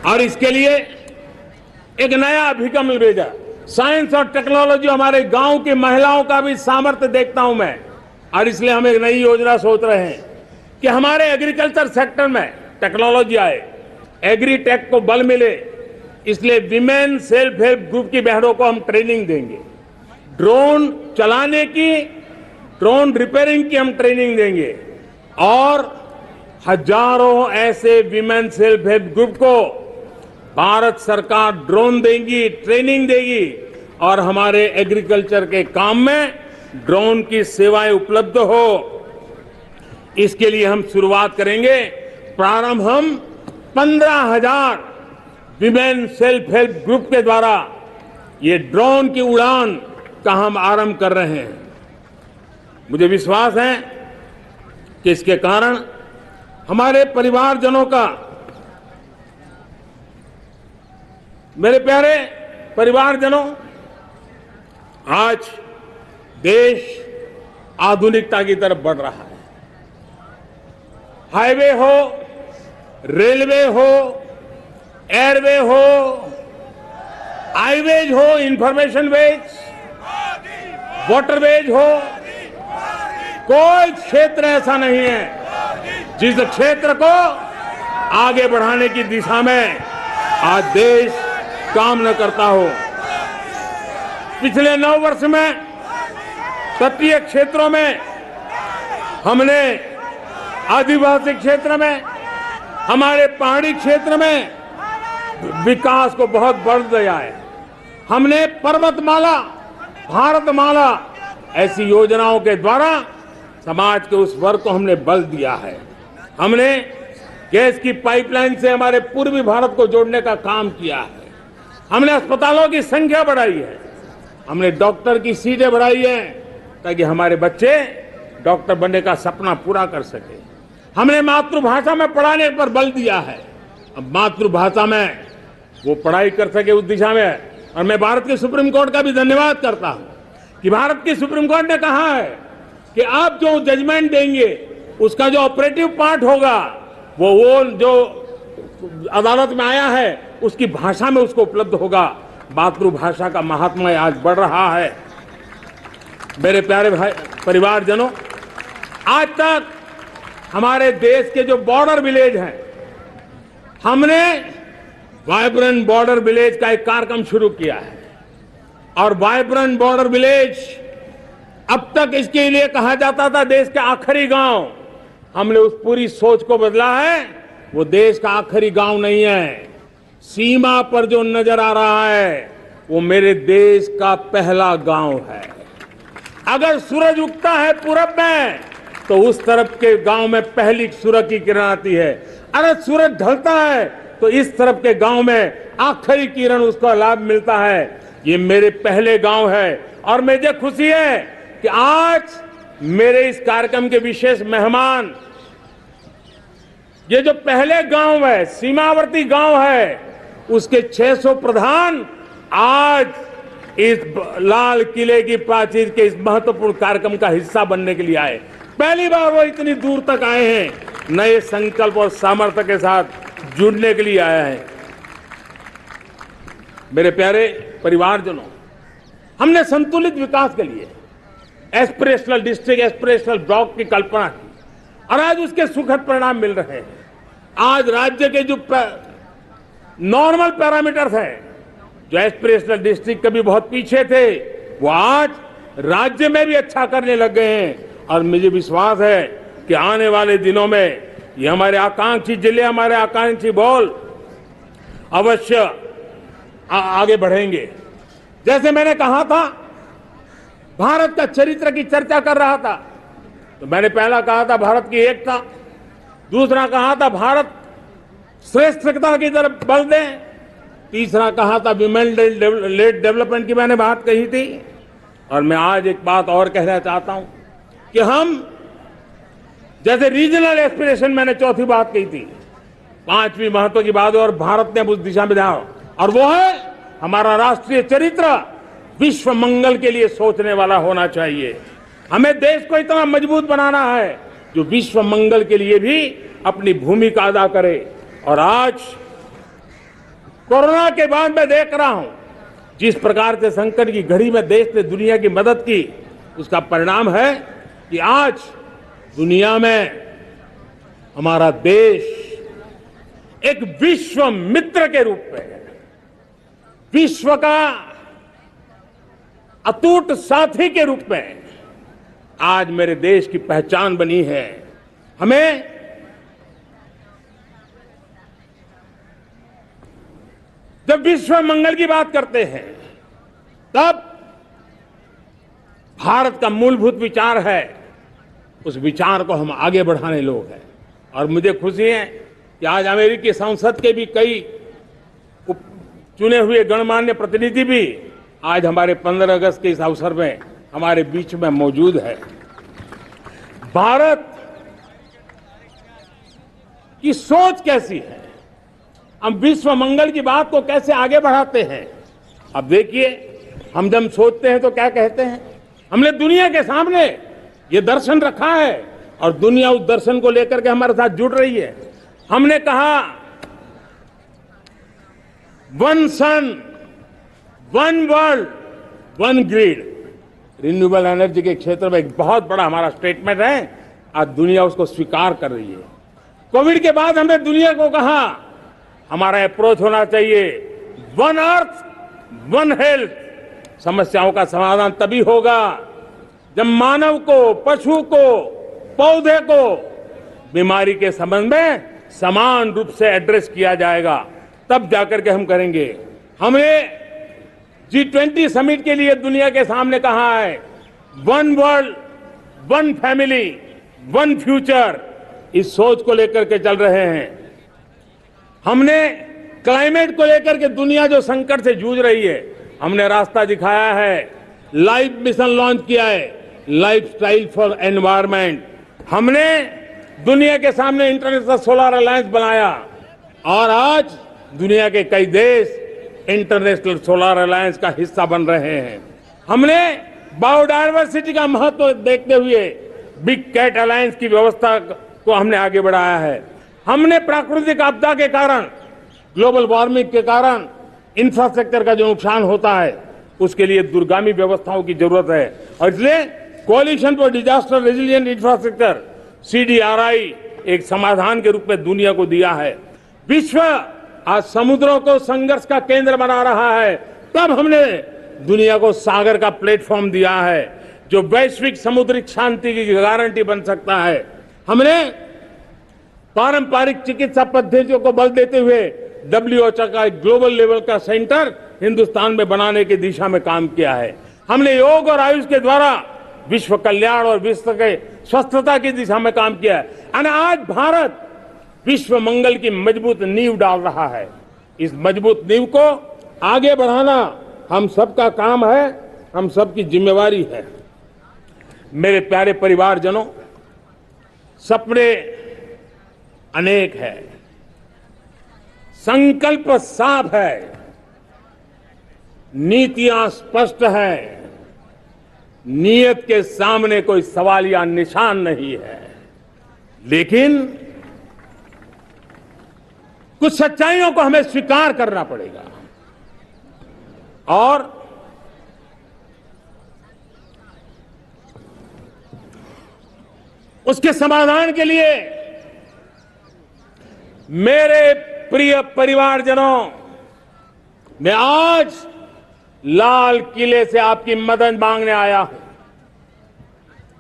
और इसके लिए एक नया अभिगम भेजा। साइंस और टेक्नोलॉजी हमारे गांव की महिलाओं का भी सामर्थ्य देखता हूं मैं, और इसलिए हम एक नई योजना सोच रहे हैं कि हमारे एग्रीकल्चर सेक्टर में टेक्नोलॉजी आए, एग्रीटेक को बल मिले। इसलिए विमेन सेल्फ हेल्प ग्रुप की बहनों को हम ट्रेनिंग देंगे, ड्रोन चलाने की, ड्रोन रिपेयरिंग की हम ट्रेनिंग देंगे। और हजारों ऐसे विमेन सेल्फ हेल्प ग्रुप को भारत सरकार ड्रोन देगी, ट्रेनिंग देगी, और हमारे एग्रीकल्चर के काम में ड्रोन की सेवाएं उपलब्ध हो। इसके लिए हम शुरुआत करेंगे। प्रारंभ हम 15,000 विमेन सेल्फ हेल्प ग्रुप के द्वारा ये ड्रोन की उड़ान का हम आरंभ कर रहे हैं। मुझे विश्वास है कि इसके कारण हमारे परिवारजनों का, मेरे प्यारे परिवारजनों, आज देश आधुनिकता की तरफ बढ़ रहा है। हाईवे हो, रेलवे हो, एयरवे हो, हाईवेज हो, इंफॉर्मेशन वेज, वाटरवेज हो, कोई क्षेत्र ऐसा नहीं है जिस क्षेत्र को आगे बढ़ाने की दिशा में आज देश काम न करता हो। पिछले 9 वर्ष में तटीय क्षेत्रों में हमने, आदिवासी क्षेत्र में, हमारे पहाड़ी क्षेत्र में विकास को बहुत बल दिया है। हमने पर्वतमाला, भारतमाला ऐसी योजनाओं के द्वारा समाज के उस वर्ग को हमने बल दिया है। हमने गैस की पाइपलाइन से हमारे पूर्वी भारत को जोड़ने का काम किया है। हमने अस्पतालों की संख्या बढ़ाई है। हमने डॉक्टर की सीटें बढ़ाई है ताकि हमारे बच्चे डॉक्टर बनने का सपना पूरा कर सके। हमने मातृभाषा में पढ़ाने पर बल दिया है। अब मातृभाषा में वो पढ़ाई कर सके उस दिशा में। और मैं भारत के सुप्रीम कोर्ट का भी धन्यवाद करता हूं कि भारत की सुप्रीम कोर्ट ने कहा है कि आप जो जजमेंट देंगे उसका जो ऑपरेटिव पार्ट होगा वो जो अदालत में आया है उसकी भाषा में उसको उपलब्ध होगा। मातृभाषा का महात्म्य आज बढ़ रहा है। मेरे प्यारे भाई परिवारजनों, आज तक हमारे देश के जो बॉर्डर विलेज हैं, हमने वाइब्रेंट बॉर्डर विलेज का एक कार्यक्रम शुरू किया है। और वाइब्रेंट बॉर्डर विलेज अब तक इसके लिए कहा जाता था देश के आखिरी गांव। हमने उस पूरी सोच को बदला है। वो देश का आखिरी गांव नहीं है। सीमा पर जो नजर आ रहा है वो मेरे देश का पहला गांव है। अगर सूरज उगता है पूरब में तो उस तरफ के गांव में पहली सूरज की किरण आती है। अगर सूरज ढलता है तो इस तरफ के गांव में आखिरी किरण उसको लाभ मिलता है। ये मेरे पहले गांव है और मुझे खुशी है कि आज मेरे इस कार्यक्रम के विशेष मेहमान, ये जो पहले गांव है, सीमावर्ती गांव है, उसके 600 प्रधान आज इस लाल किले की प्राचीर के इस महत्वपूर्ण कार्यक्रम का हिस्सा बनने के लिए आए। पहली बार वो इतनी दूर तक आए हैं, नए संकल्प और सामर्थ्य के साथ जुड़ने के लिए आए हैं। मेरे प्यारे परिवारजनों, हमने संतुलित विकास के लिए एस्पिरेशनल डिस्ट्रिक्ट, एस्पिरेशनल ब्लॉक की कल्पना की और आज उसके सुखद परिणाम मिल रहे हैं। आज राज्य के जो नॉर्मल पैरामीटर्स हैं, जो एस्पिरेशनल डिस्ट्रिक्ट कभी बहुत पीछे थे, वो आज राज्य में भी अच्छा करने लग गए हैं और मुझे विश्वास है कि आने वाले दिनों में ये हमारे आकांक्षी जिले, हमारे आकांक्षी बॉल अवश्य आगे बढ़ेंगे। जैसे मैंने कहा था, भारत का चरित्र की चर्चा कर रहा था, तो मैंने पहला कहा था भारत की एकता, दूसरा कहा था भारत श्रेष्ठता की तरफ बल दें, तीसरा कहा था विमेन लेड डेवलपमेंट की मैंने बात कही थी, और मैं आज एक बात और कहना चाहता हूं कि हम जैसे रीजनल एस्पिरेशन मैंने चौथी बात कही थी, पांचवी महत्व की बात और भारत ने उस दिशा में ध्यान, और वो है हमारा राष्ट्रीय चरित्र विश्व मंगल के लिए सोचने वाला होना चाहिए। हमें देश को इतना मजबूत बनाना है जो विश्व मंगल के लिए भी अपनी भूमिका अदा करे। और आज कोरोना के बाद मैं देख रहा हूं जिस प्रकार से संकट की घड़ी में देश ने दुनिया की मदद की, उसका परिणाम है कि आज दुनिया में हमारा देश एक विश्व मित्र के रूप में, विश्व का अटूट साथी के रूप में आज मेरे देश की पहचान बनी है। हमें जब विश्व मंगल की बात करते हैं तब भारत का मूलभूत विचार है, उस विचार को हम आगे बढ़ाने लोग हैं। और मुझे खुशी है कि आज अमेरिकी संसद के भी कई चुने हुए गणमान्य प्रतिनिधि भी आज हमारे 15 अगस्त के इस अवसर में हमारे बीच में मौजूद है। भारत की सोच कैसी है, हम विश्व मंगल की बात को कैसे आगे बढ़ाते हैं। अब देखिए, हम जब सोचते हैं तो क्या कहते हैं, हमने दुनिया के सामने ये दर्शन रखा है और दुनिया उस दर्शन को लेकर के हमारे साथ जुड़ रही है। हमने कहा one sun, one world, one grid. Renewable energy के क्षेत्र में एक बहुत बड़ा हमारा स्टेटमेंट है, आज दुनिया उसको स्वीकार कर रही है। कोविड के बाद हमने दुनिया को कहा हमारा अप्रोच होना चाहिए वन अर्थ वन हेल्थ। समस्याओं का समाधान तभी होगा जब मानव को, पशु को, पौधे को बीमारी के संबंध में समान रूप से एड्रेस किया जाएगा, तब जाकर के हम करेंगे। हमने G20 समिट के लिए दुनिया के सामने कहा है one world, one family, one future. इस सोच को लेकर के चल रहे हैं। हमने क्लाइमेट को लेकर के दुनिया जो संकट से जूझ रही है, हमने रास्ता दिखाया है, लाइफ मिशन लॉन्च किया है, लाइफ स्टाइल फॉर एनवायरमेंट। हमने दुनिया के सामने इंटरनेशनल सोलर अलायंस बनाया और आज दुनिया के कई देश इंटरनेशनल सोलर अलायंस का हिस्सा बन रहे हैं। हमने बायोडायवर्सिटी का महत्व देखते हुए बिग कैट अलायंस की व्यवस्था को हमने आगे बढ़ाया है। हमने प्राकृतिक आपदा के कारण, ग्लोबल वार्मिंग के कारण इंफ्रास्ट्रक्चर का जो नुकसान होता है, उसके लिए दूरगामी व्यवस्थाओं की जरूरत है और इसलिए coalition for disaster resilient infrastructure CDRI एक समाधान के रूप में दुनिया को दिया है। विश्व आज समुद्रों को संघर्ष का केंद्र बना रहा है, तब हमने दुनिया को सागर का प्लेटफॉर्म दिया है जो वैश्विक समुद्रिक शांति की गारंटी बन सकता है। हमने पारंपरिक चिकित्सा पद्धतियों को बल देते हुए WHO का ग्लोबल लेवल का सेंटर हिंदुस्तान में बनाने की दिशा में काम किया है। हमने योग और आयुष के द्वारा विश्व कल्याण और विश्व के स्वस्थता की दिशा में काम किया है। और आज भारत विश्व मंगल की मजबूत नींव डाल रहा है। इस मजबूत नींव को आगे बढ़ाना हम सबका काम है, हम सबकी जिम्मेवारी है। मेरे प्यारे परिवारजनों, सपने अनेक है, संकल्प साफ है, नीतियां स्पष्ट है, नियत के सामने कोई सवाल या निशान नहीं है, लेकिन कुछ सच्चाइयों को हमें स्वीकार करना पड़ेगा और उसके समाधान के लिए मेरे प्रिय परिवारजनों, मैं आज लाल किले से आपकी मदद मांगने आया हूं।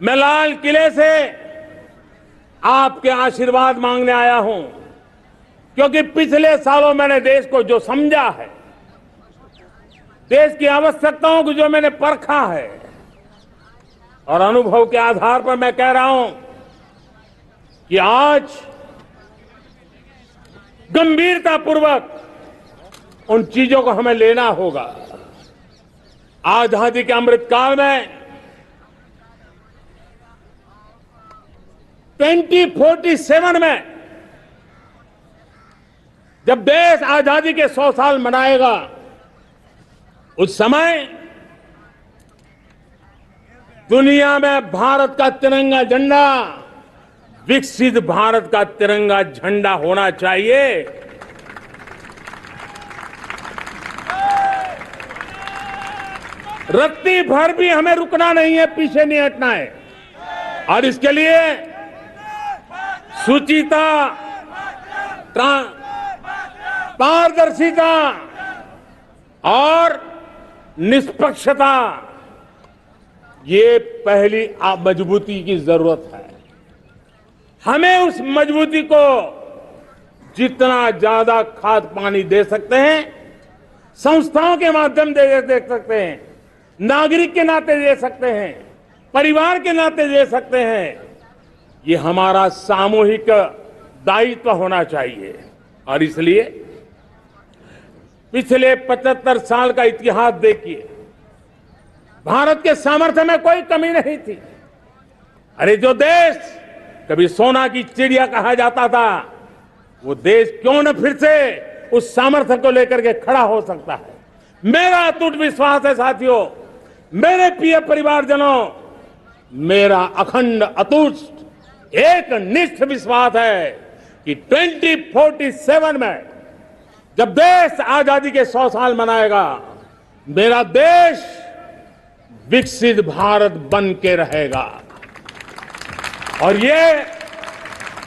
मैं लाल किले से आपके आशीर्वाद मांगने आया हूं, क्योंकि पिछले सालों मैंने देश को जो समझा है, देश की आवश्यकताओं को जो मैंने परखा है, और अनुभव के आधार पर मैं कह रहा हूं कि आज गंभीरतापूर्वक उन चीजों को हमें लेना होगा। आजादी के अमृतकाल में 2047 में जब देश आजादी के 100 साल मनाएगा, उस समय दुनिया में भारत का तिरंगा झंडा विकसित भारत का तिरंगा झंडा होना चाहिए। रत्ती भर भी हमें रुकना नहीं है, पीछे नहीं हटना है। और इसके लिए शुचिता, पारदर्शिता और निष्पक्षता, ये पहली मजबूती की जरूरत है। हमें उस मजबूती को जितना ज्यादा खाद पानी दे सकते हैं, संस्थाओं के माध्यम से दे सकते हैं, नागरिक के नाते दे सकते हैं, परिवार के नाते दे सकते हैं, ये हमारा सामूहिक दायित्व होना चाहिए। और इसलिए पिछले 75 साल का इतिहास देखिए, भारत के सामर्थ्य में कोई कमी नहीं थी। अरे जो देश कभी सोना की चिड़िया कहा जाता था, वो देश क्यों न फिर से उस सामर्थ्य को लेकर के खड़ा हो सकता है। मेरा अटूट विश्वास है साथियों, मेरे प्रिय परिवारजनों, मेरा अखंड अटूट एक निष्ठ विश्वास है कि 2047 में जब देश आजादी के 100 साल मनाएगा, मेरा देश विकसित भारत बन के रहेगा। और ये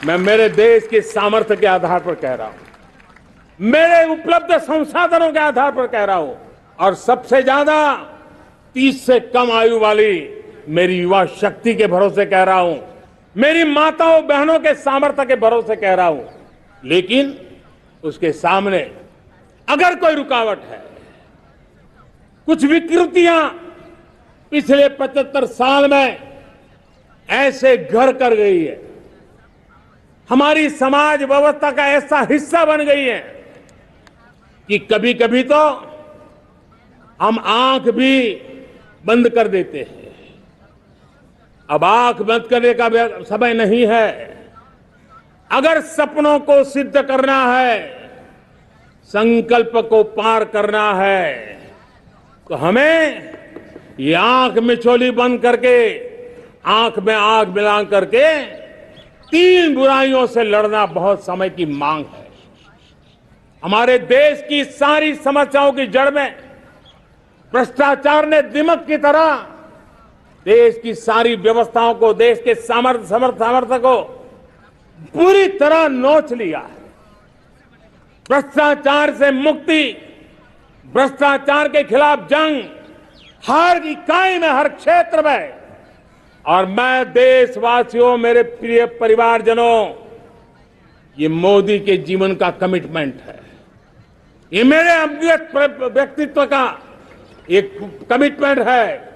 मैं मेरे देश के सामर्थ्य के आधार पर कह रहा हूं, मेरे उपलब्ध संसाधनों के आधार पर कह रहा हूं, और सबसे ज्यादा 30 से कम आयु वाली मेरी युवा शक्ति के भरोसे कह रहा हूं, मेरी माताओं बहनों के सामर्थ्य के भरोसे कह रहा हूं। लेकिन उसके सामने अगर कोई रुकावट है, कुछ विकृतियां पिछले 75 साल में ऐसे घर कर गई है, हमारी समाज व्यवस्था का ऐसा हिस्सा बन गई है कि कभी कभी तो हम आंख भी बंद कर देते हैं। अब आंख बंद करने का समय नहीं है। अगर सपनों को सिद्ध करना है, संकल्प को पार करना है, तो हमें ये आंख मिचौली बंद करके, आंख में आंख मिला करके 3 बुराइयों से लड़ना बहुत समय की मांग है। हमारे देश की सारी समस्याओं की जड़ में भ्रष्टाचार ने दिमक की तरह देश की सारी व्यवस्थाओं को, देश के सामर्थ्य को पूरी तरह नोच लिया है। भ्रष्टाचार से मुक्ति, भ्रष्टाचार के खिलाफ जंग हर इकाई में, हर क्षेत्र में। और मैं देशवासियों, मेरे प्रिय परिवारजनों, ये मोदी के जीवन का कमिटमेंट है। ये मेरे अंतर्गत व्यक्तित्व का एक कमिटमेंट है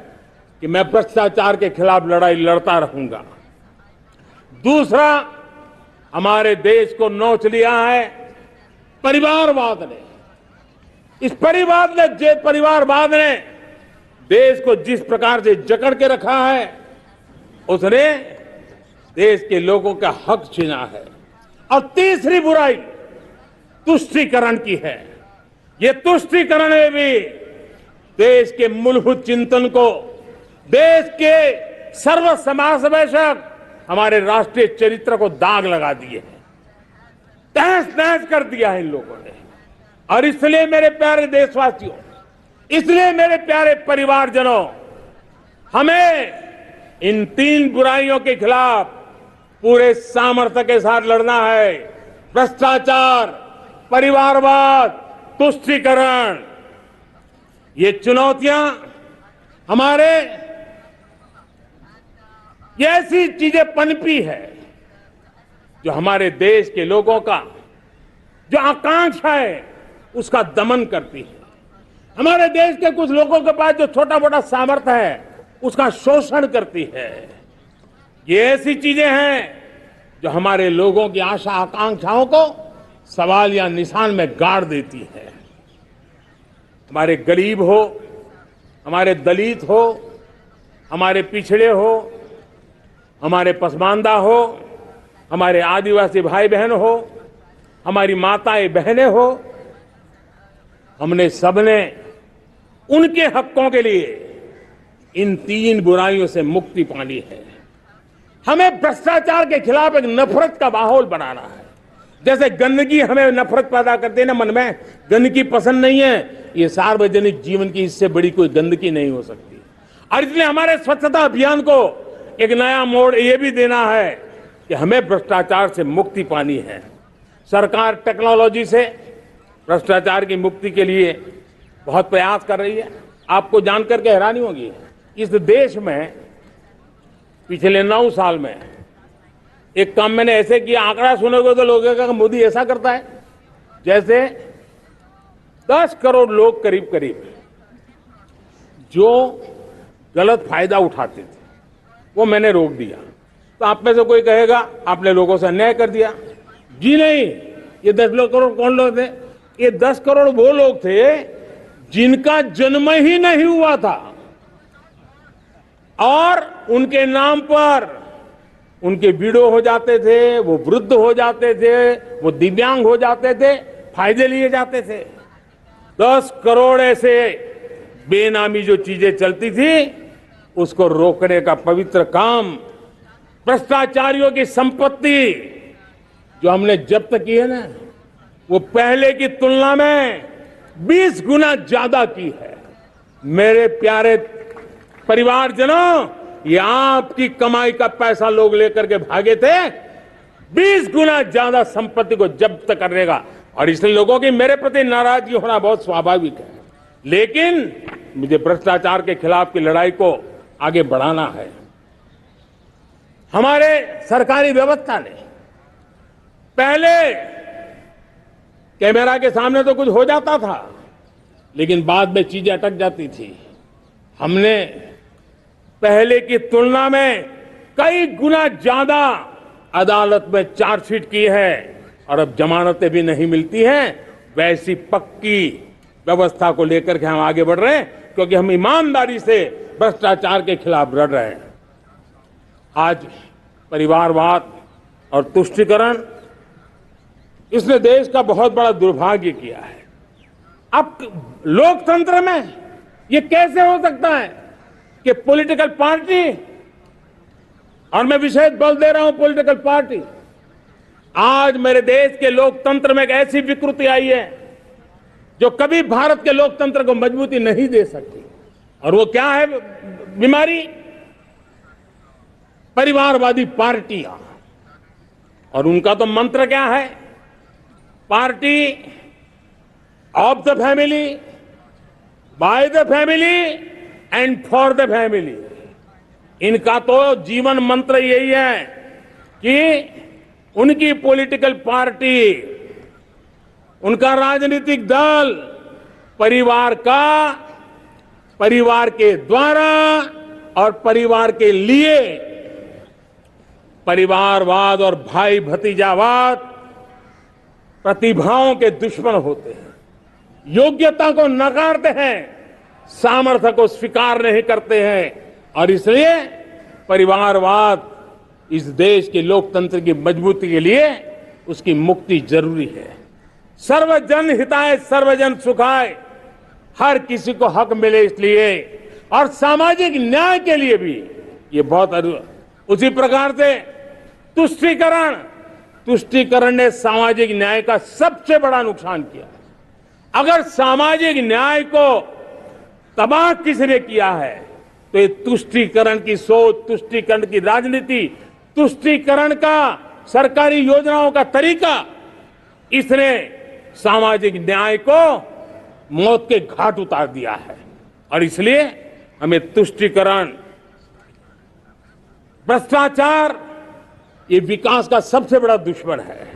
कि मैं भ्रष्टाचार के खिलाफ लड़ाई लड़ता रहूंगा। दूसरा, हमारे देश को नोच लिया है परिवारवाद ने। इस परिवारवाद ने देश को जिस प्रकार से जकड़ के रखा है, उसने देश के लोगों का हक छीना है। और तीसरी बुराई तुष्टीकरण की है। ये तुष्टीकरण में भी देश के मूलभूत चिंतन को, देश के सर्व समावेशक हमारे राष्ट्रीय चरित्र को दाग लगा दिए हैं, तहस नहस कर दिया है इन लोगों ने। और इसलिए मेरे प्यारे देशवासियों, इसलिए मेरे प्यारे परिवारजनों, हमें इन 3 बुराइयों के खिलाफ पूरे सामर्थ्य के साथ लड़ना है। भ्रष्टाचार, परिवारवाद, तुष्टीकरण। ये चुनौतियां हमारे ये ऐसी चीजें पनपी है जो हमारे देश के लोगों का जो आकांक्षा है उसका दमन करती है। हमारे देश के कुछ लोगों के पास जो छोटा मोटा सामर्थ्य है उसका शोषण करती है। ये ऐसी चीजें हैं जो हमारे लोगों की आशा आकांक्षाओं को सवाल या निशान में गाड़ देती है। हमारे गरीब हो, हमारे दलित हो, हमारे पिछड़े हो, हमारे पसमानदा हो, हमारे आदिवासी भाई बहन हो, हमारी माताएं बहनें हो, हमने सबने उनके हकों के लिए इन तीन बुराइयों से मुक्ति पानी है। हमें भ्रष्टाचार के खिलाफ एक नफरत का माहौल बनाना है। जैसे गंदगी हमें नफरत पैदा करते हैं ना मन में, गंदगी पसंद नहीं है, ये सार्वजनिक जीवन की इससे बड़ी कोई गंदगी नहीं हो सकती। और इसलिए हमारे स्वच्छता अभियान को एक नया मोड़ ये भी देना है कि हमें भ्रष्टाचार से मुक्ति पानी है। सरकार टेक्नोलॉजी से भ्रष्टाचार की मुक्ति के लिए बहुत प्रयास कर रही है। आपको जानकर के हैरानी होगी, इस देश में पिछले 9 साल में एक काम मैंने ऐसे किया, आंकड़ा सुनोगे तो लोग कहेंगे मोदी ऐसा करता है, जैसे 10 करोड़ लोग करीब करीब जो गलत फायदा उठाते थे वो मैंने रोक दिया। तो आप में से कोई कहेगा आपने लोगों से अन्याय कर दिया। जी नहीं, ये 10 करोड़ कौन लोग थे? ये 10 करोड़ वो लोग थे जिनका जन्म ही नहीं हुआ था और उनके नाम पर उनके विडो हो जाते थे, वो वृद्ध हो जाते थे, वो दिव्यांग हो जाते थे, फायदे लिए जाते थे। 10 करोड़ ऐसे बेनामी जो चीजें चलती थी उसको रोकने का पवित्र काम, भ्रष्टाचारियों की संपत्ति जो हमने जब्त की है ना, वो पहले की तुलना में 20 गुना ज्यादा की है। मेरे प्यारे परिवारजनों, ये आपकी कमाई का पैसा लोग लेकर के भागे थे, 20 गुना ज्यादा संपत्ति को जब्त करने का। और इसलिए लोगों की मेरे प्रति नाराजगी होना बहुत स्वाभाविक है, लेकिन मुझे भ्रष्टाचार के खिलाफ की लड़ाई को आगे बढ़ाना है। हमारे सरकारी व्यवस्था ने पहले कैमरा के सामने तो कुछ हो जाता था, लेकिन बाद में चीजें अटक जाती थी। हमने पहले की तुलना में कई गुना ज्यादा अदालत में चार्जशीट की है और अब जमानतें भी नहीं मिलती हैं। वैसी पक्की व्यवस्था को लेकर के हम आगे बढ़ रहे हैं, क्योंकि हम ईमानदारी से भ्रष्टाचार के खिलाफ लड़ रहे हैं। आज परिवारवाद और तुष्टीकरण, इसने देश का बहुत बड़ा दुर्भाग्य किया है। अब लोकतंत्र में ये कैसे हो सकता है कि पॉलिटिकल पार्टी, और मैं विशेष बल दे रहा हूं पॉलिटिकल पार्टी, आज मेरे देश के लोकतंत्र में एक ऐसी विकृति आई है जो कभी भारत के लोकतंत्र को मजबूती नहीं दे सकती। और वो क्या है बीमारी? परिवारवादी पार्टियां। और उनका तो मंत्र क्या है? Party of the family, by the family and for the family. इनका तो जीवन मंत्र यही है कि उनकी पॉलिटिकल पार्टी, उनका राजनीतिक दल परिवार का, परिवार के द्वारा और परिवार के लिए, परिवारवाद और भाई भतीजावाद प्रतिभाओं के दुश्मन होते हैं, योग्यता को नकारते हैं, सामर्थ्य को स्वीकार नहीं करते हैं। और इसलिए परिवारवाद इस देश के लोकतंत्र की मजबूती के लिए उसकी मुक्ति जरूरी है। सर्वजन हिताय सर्वजन सुखाय, हर किसी को हक मिले इसलिए, और सामाजिक न्याय के लिए भी ये बहुत। उसी प्रकार से तुष्टीकरण ने सामाजिक न्याय का सबसे बड़ा नुकसान किया। अगर सामाजिक न्याय को तबाह किसने किया है तो ये तुष्टीकरण की सोच, तुष्टीकरण की राजनीति, तुष्टीकरण का सरकारी योजनाओं का तरीका, इसने सामाजिक न्याय को मौत के घाट उतार दिया है। और इसलिए हमें तुष्टीकरण, भ्रष्टाचार ये विकास का सबसे बड़ा दुश्मन है।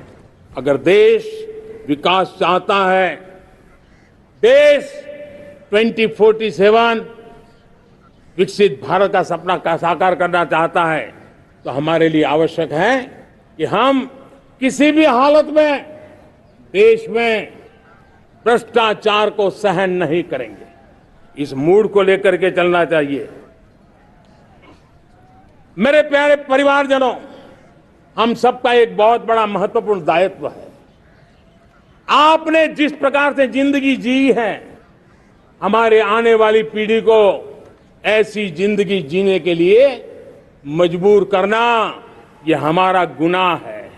अगर देश विकास चाहता है, देश 2047 विकसित भारत का सपना का साकार करना चाहता है, तो हमारे लिए आवश्यक है कि हम किसी भी हालत में देश में भ्रष्टाचार को सहन नहीं करेंगे। इस मूड को लेकर के चलना चाहिए। मेरे प्यारे परिवारजनों, हम सबका एक बहुत बड़ा महत्वपूर्ण दायित्व है। आपने जिस प्रकार से जिंदगी जी है, हमारे आने वाली पीढ़ी को ऐसी जिंदगी जीने के लिए मजबूर करना, यह हमारा गुनाह है।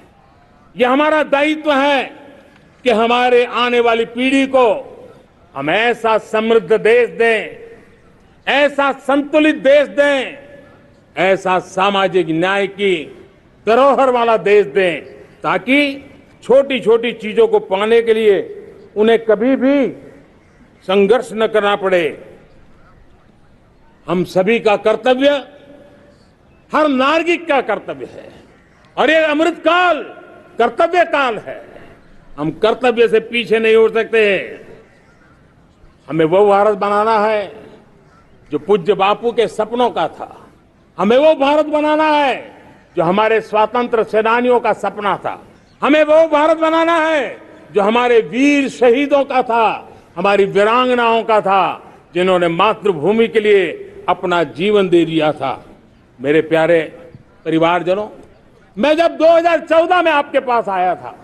यह हमारा दायित्व है कि हमारे आने वाली पीढ़ी को हम ऐसा समृद्ध देश दें, ऐसा संतुलित देश दें, ऐसा सामाजिक न्याय की धरोहर वाला देश दें, ताकि छोटी छोटी चीजों को पाने के लिए उन्हें कभी भी संघर्ष न करना पड़े। हम सभी का कर्तव्य, हर नागरिक का कर्तव्य है, और ये अमृत काल कर्तव्य काल है। हम कर्तव्य से पीछे नहीं उठ सकते। हमें वो भारत बनाना है जो पूज्य बापू के सपनों का था। हमें वो भारत बनाना है जो हमारे स्वतंत्र सेनानियों का सपना था। हमें वो भारत बनाना है जो हमारे वीर शहीदों का था, हमारी वीरांगनाओं का था, जिन्होंने मातृभूमि के लिए अपना जीवन दे दिया था। मेरे प्यारे परिवारजनों, मैं जब 2014 में आपके पास आया था,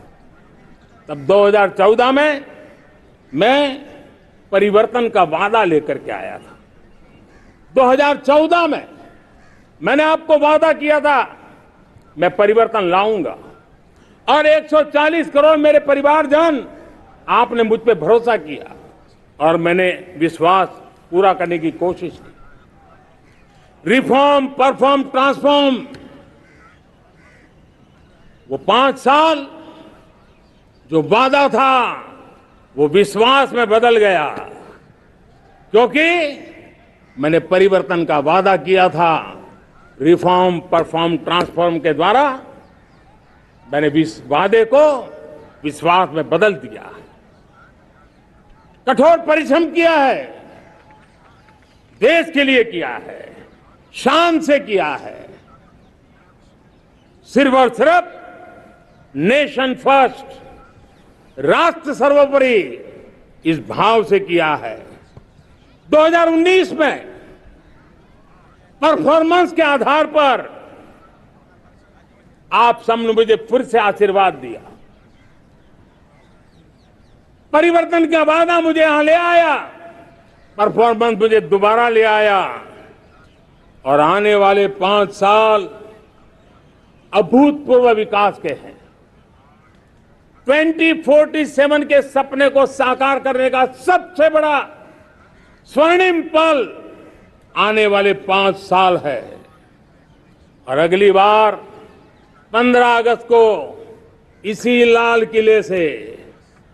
तब 2014 में मैं परिवर्तन का वादा लेकर के आया था। 2014 में मैंने आपको वादा किया था, मैं परिवर्तन लाऊंगा, और 140 करोड़ मेरे परिवारजन, आपने मुझ पे भरोसा किया और मैंने विश्वास पूरा करने की कोशिश की। रिफॉर्म, परफॉर्म, ट्रांसफॉर्म, वो 5 साल जो वादा था वो विश्वास में बदल गया, क्योंकि मैंने परिवर्तन का वादा किया था। रिफॉर्म, परफॉर्म, ट्रांसफॉर्म के द्वारा मैंने इस वादे को विश्वास में बदल दिया। कठोर परिश्रम किया है, देश के लिए किया है, शान से किया है, सिर्फ और सिर्फ नेशन फर्स्ट, राष्ट्र सर्वोपरि, इस भाव से किया है। 2019 में परफॉर्मेंस के आधार पर आप सबने मुझे फिर से आशीर्वाद दिया। परिवर्तन का वादा मुझे यहां ले आया, परफॉर्मेंस मुझे दोबारा ले आया, और आने वाले 5 साल अभूतपूर्व विकास के हैं। 2047 के सपने को साकार करने का सबसे बड़ा स्वर्णिम पल आने वाले 5 साल है। और अगली बार 15 अगस्त को इसी लाल किले से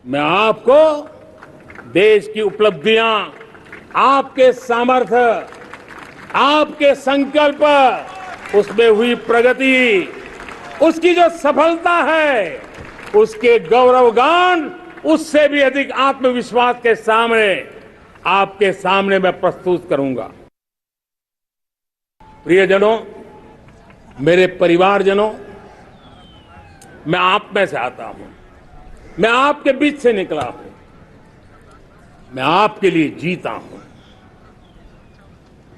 मैं आपको देश की उपलब्धियां, आपके सामर्थ्य, आपके संकल्प, उसमें हुई प्रगति, उसकी जो सफलता है, उसके गौरवगान, उससे भी अधिक आत्मविश्वास के सामने, आपके सामने मैं प्रस्तुत करूंगा। प्रियजनों, मेरे परिवारजनों, मैं आप में से आता हूं, मैं आपके बीच से निकला हूं, मैं आपके लिए जीता हूं।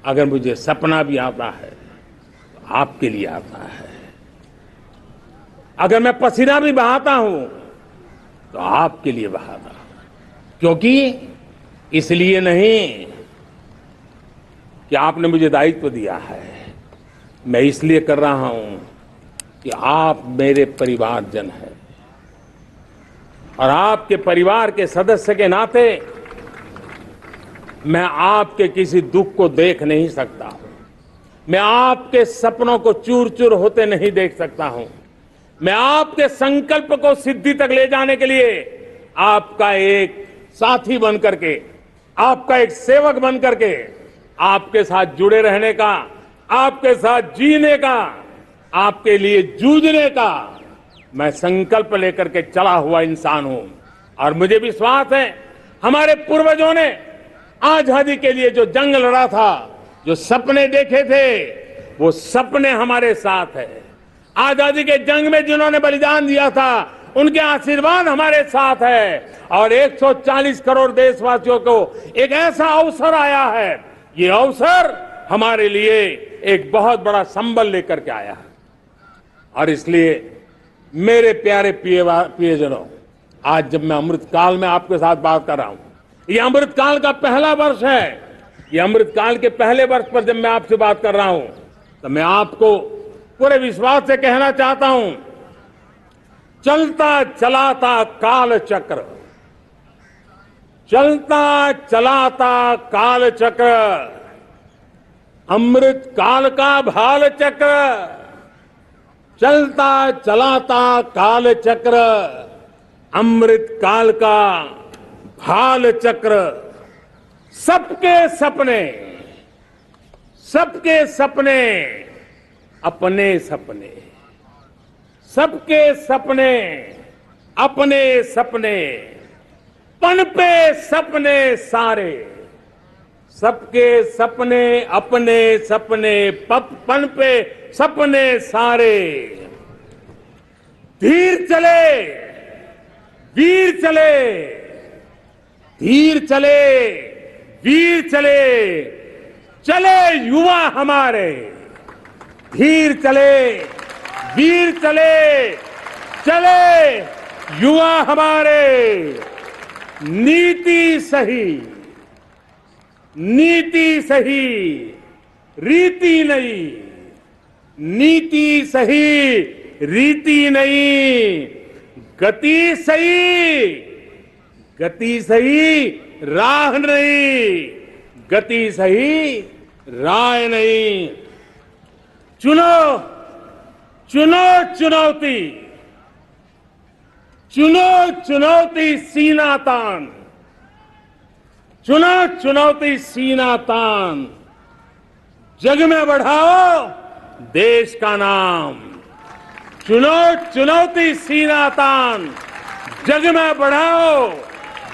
अगर मुझे सपना भी आता है तो आपके लिए आता है। अगर मैं पसीना भी बहाता हूं तो आपके लिए बहाता हूं, क्योंकि इसलिए नहीं कि आपने मुझे दायित्व दिया है, मैं इसलिए कर रहा हूं कि आप मेरे परिवारजन हैं, और आपके परिवार के सदस्य के नाते मैं आपके किसी दुख को देख नहीं सकता हूं, मैं आपके सपनों को चूर चूर होते नहीं देख सकता हूं, मैं आपके संकल्प को सिद्धि तक ले जाने के लिए आपका एक साथी बन करके, आपका एक सेवक बन करके आपके साथ जुड़े रहने का, आपके साथ जीने का, आपके लिए जूझने का मैं संकल्प लेकर के चला हुआ इंसान हूं। और मुझे विश्वास है हमारे पूर्वजों ने आजादी के लिए जो जंग लड़ा था, जो सपने देखे थे, वो सपने हमारे साथ है। आजादी के जंग में जिन्होंने बलिदान दिया था, उनके आशीर्वाद हमारे साथ है। और 140 करोड़ देशवासियों को एक ऐसा अवसर आया है, ये अवसर हमारे लिए एक बहुत बड़ा संबल लेकर के आया है। और इसलिए मेरे प्यारे प्रियजनों, आज जब मैं अमृतकाल में आपके साथ बात कर रहा हूं, ये अमृतकाल का पहला वर्ष है। ये अमृतकाल के पहले वर्ष पर जब मैं आपसे बात कर रहा हूं, तो मैं आपको पूरे विश्वास से कहना चाहता हूं, चलता चलाता काल चक्र, चलता चलाता काल चक्र, अमृत काल का भाल चक्र, चलता चलाता काल चक्र, अमृत काल का भाल चक्र, सबके सपने, सबके सपने अपने सपने, सबके सपने अपने सपने, पनपे सपने सारे, सबके सपने अपने सपने, पनपे सपने सारे, धीर चले वीर चले, धीर चले वीर चले, चले युवा हमारे, धीर चले वीर चले, चले युवा हमारे, नीति सही, नीति सही, रीति नहीं, नीति सही, रीति नहीं, गति सही, गति सही, राह नहीं, गति सही, राय नहीं। चुनो चुनो चुनौती, चुनो चुनौती सीना तान, चुनो चुनौती सीना तान, जग में बढ़ाओ देश का नाम, चुनो चुनौती सीना तान, जग में बढ़ाओ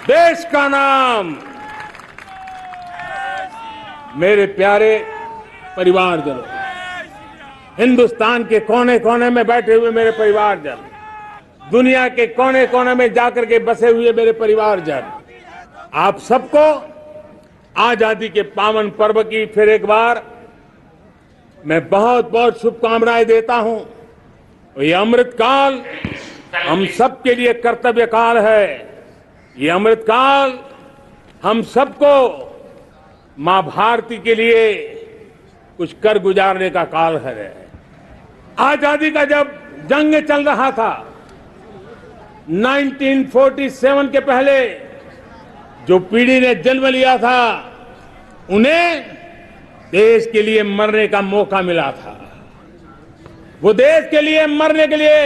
देश का नाम। मेरे प्यारे परिवारजनों, हिंदुस्तान के कोने कोने में बैठे हुए मेरे परिवारजन, दुनिया के कोने कोने में जाकर के बसे हुए मेरे परिवारजन, आप सबको आजादी के पावन पर्व की फिर एक बार मैं बहुत बहुत शुभकामनाएं देता हूं। ये अमृतकाल हम सबके लिए कर्तव्य काल है। ये अमृतकाल हम सबको मां भारती के लिए कुछ कर गुजारने का काल है। आजादी का जब जंग चल रहा था 1947 के पहले जो पीढ़ी ने जन्म लिया था, उन्हें देश के लिए मरने का मौका मिला था। वो देश के लिए मरने के लिए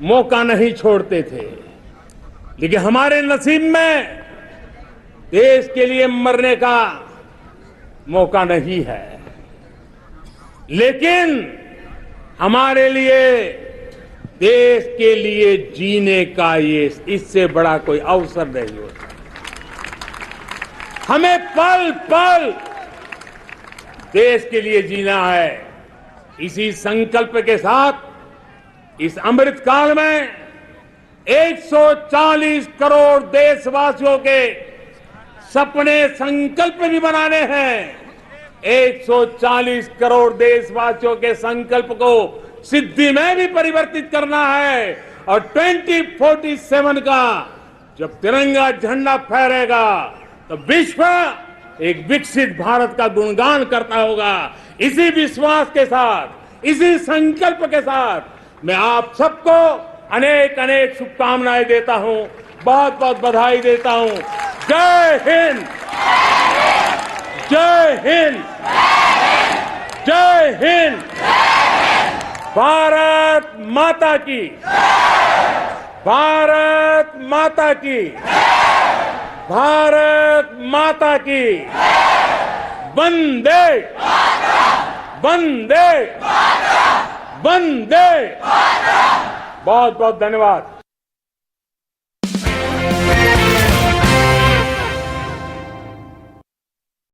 मौका नहीं छोड़ते थे, लेकिन हमारे नसीब में देश के लिए मरने का मौका नहीं है। लेकिन हमारे लिए देश के लिए जीने का ये इससे बड़ा कोई अवसर नहीं होता। हमें पल पल देश के लिए जीना है। इसी संकल्प के साथ इस अमृत काल में 140 करोड़ देशवासियों के सपने संकल्प भी बनाने हैं। 140 करोड़ देशवासियों के संकल्प को सिद्धि में भी परिवर्तित करना है। और 2047 का जब तिरंगा झंडा फहरेगा तो विश्व एक विकसित भारत का गुणगान करता होगा। इसी विश्वास के साथ, इसी संकल्प के साथ मैं आप सबको अनेक अनेक शुभकामनाएं देता हूं, बहुत बहुत बधाई देता हूं। जय हिंद, जय हिंद, जय हिंद। भारत माता की, भारत माता की, भारत माता की वंदे वंदे वंदे। बहुत बहुत धन्यवाद।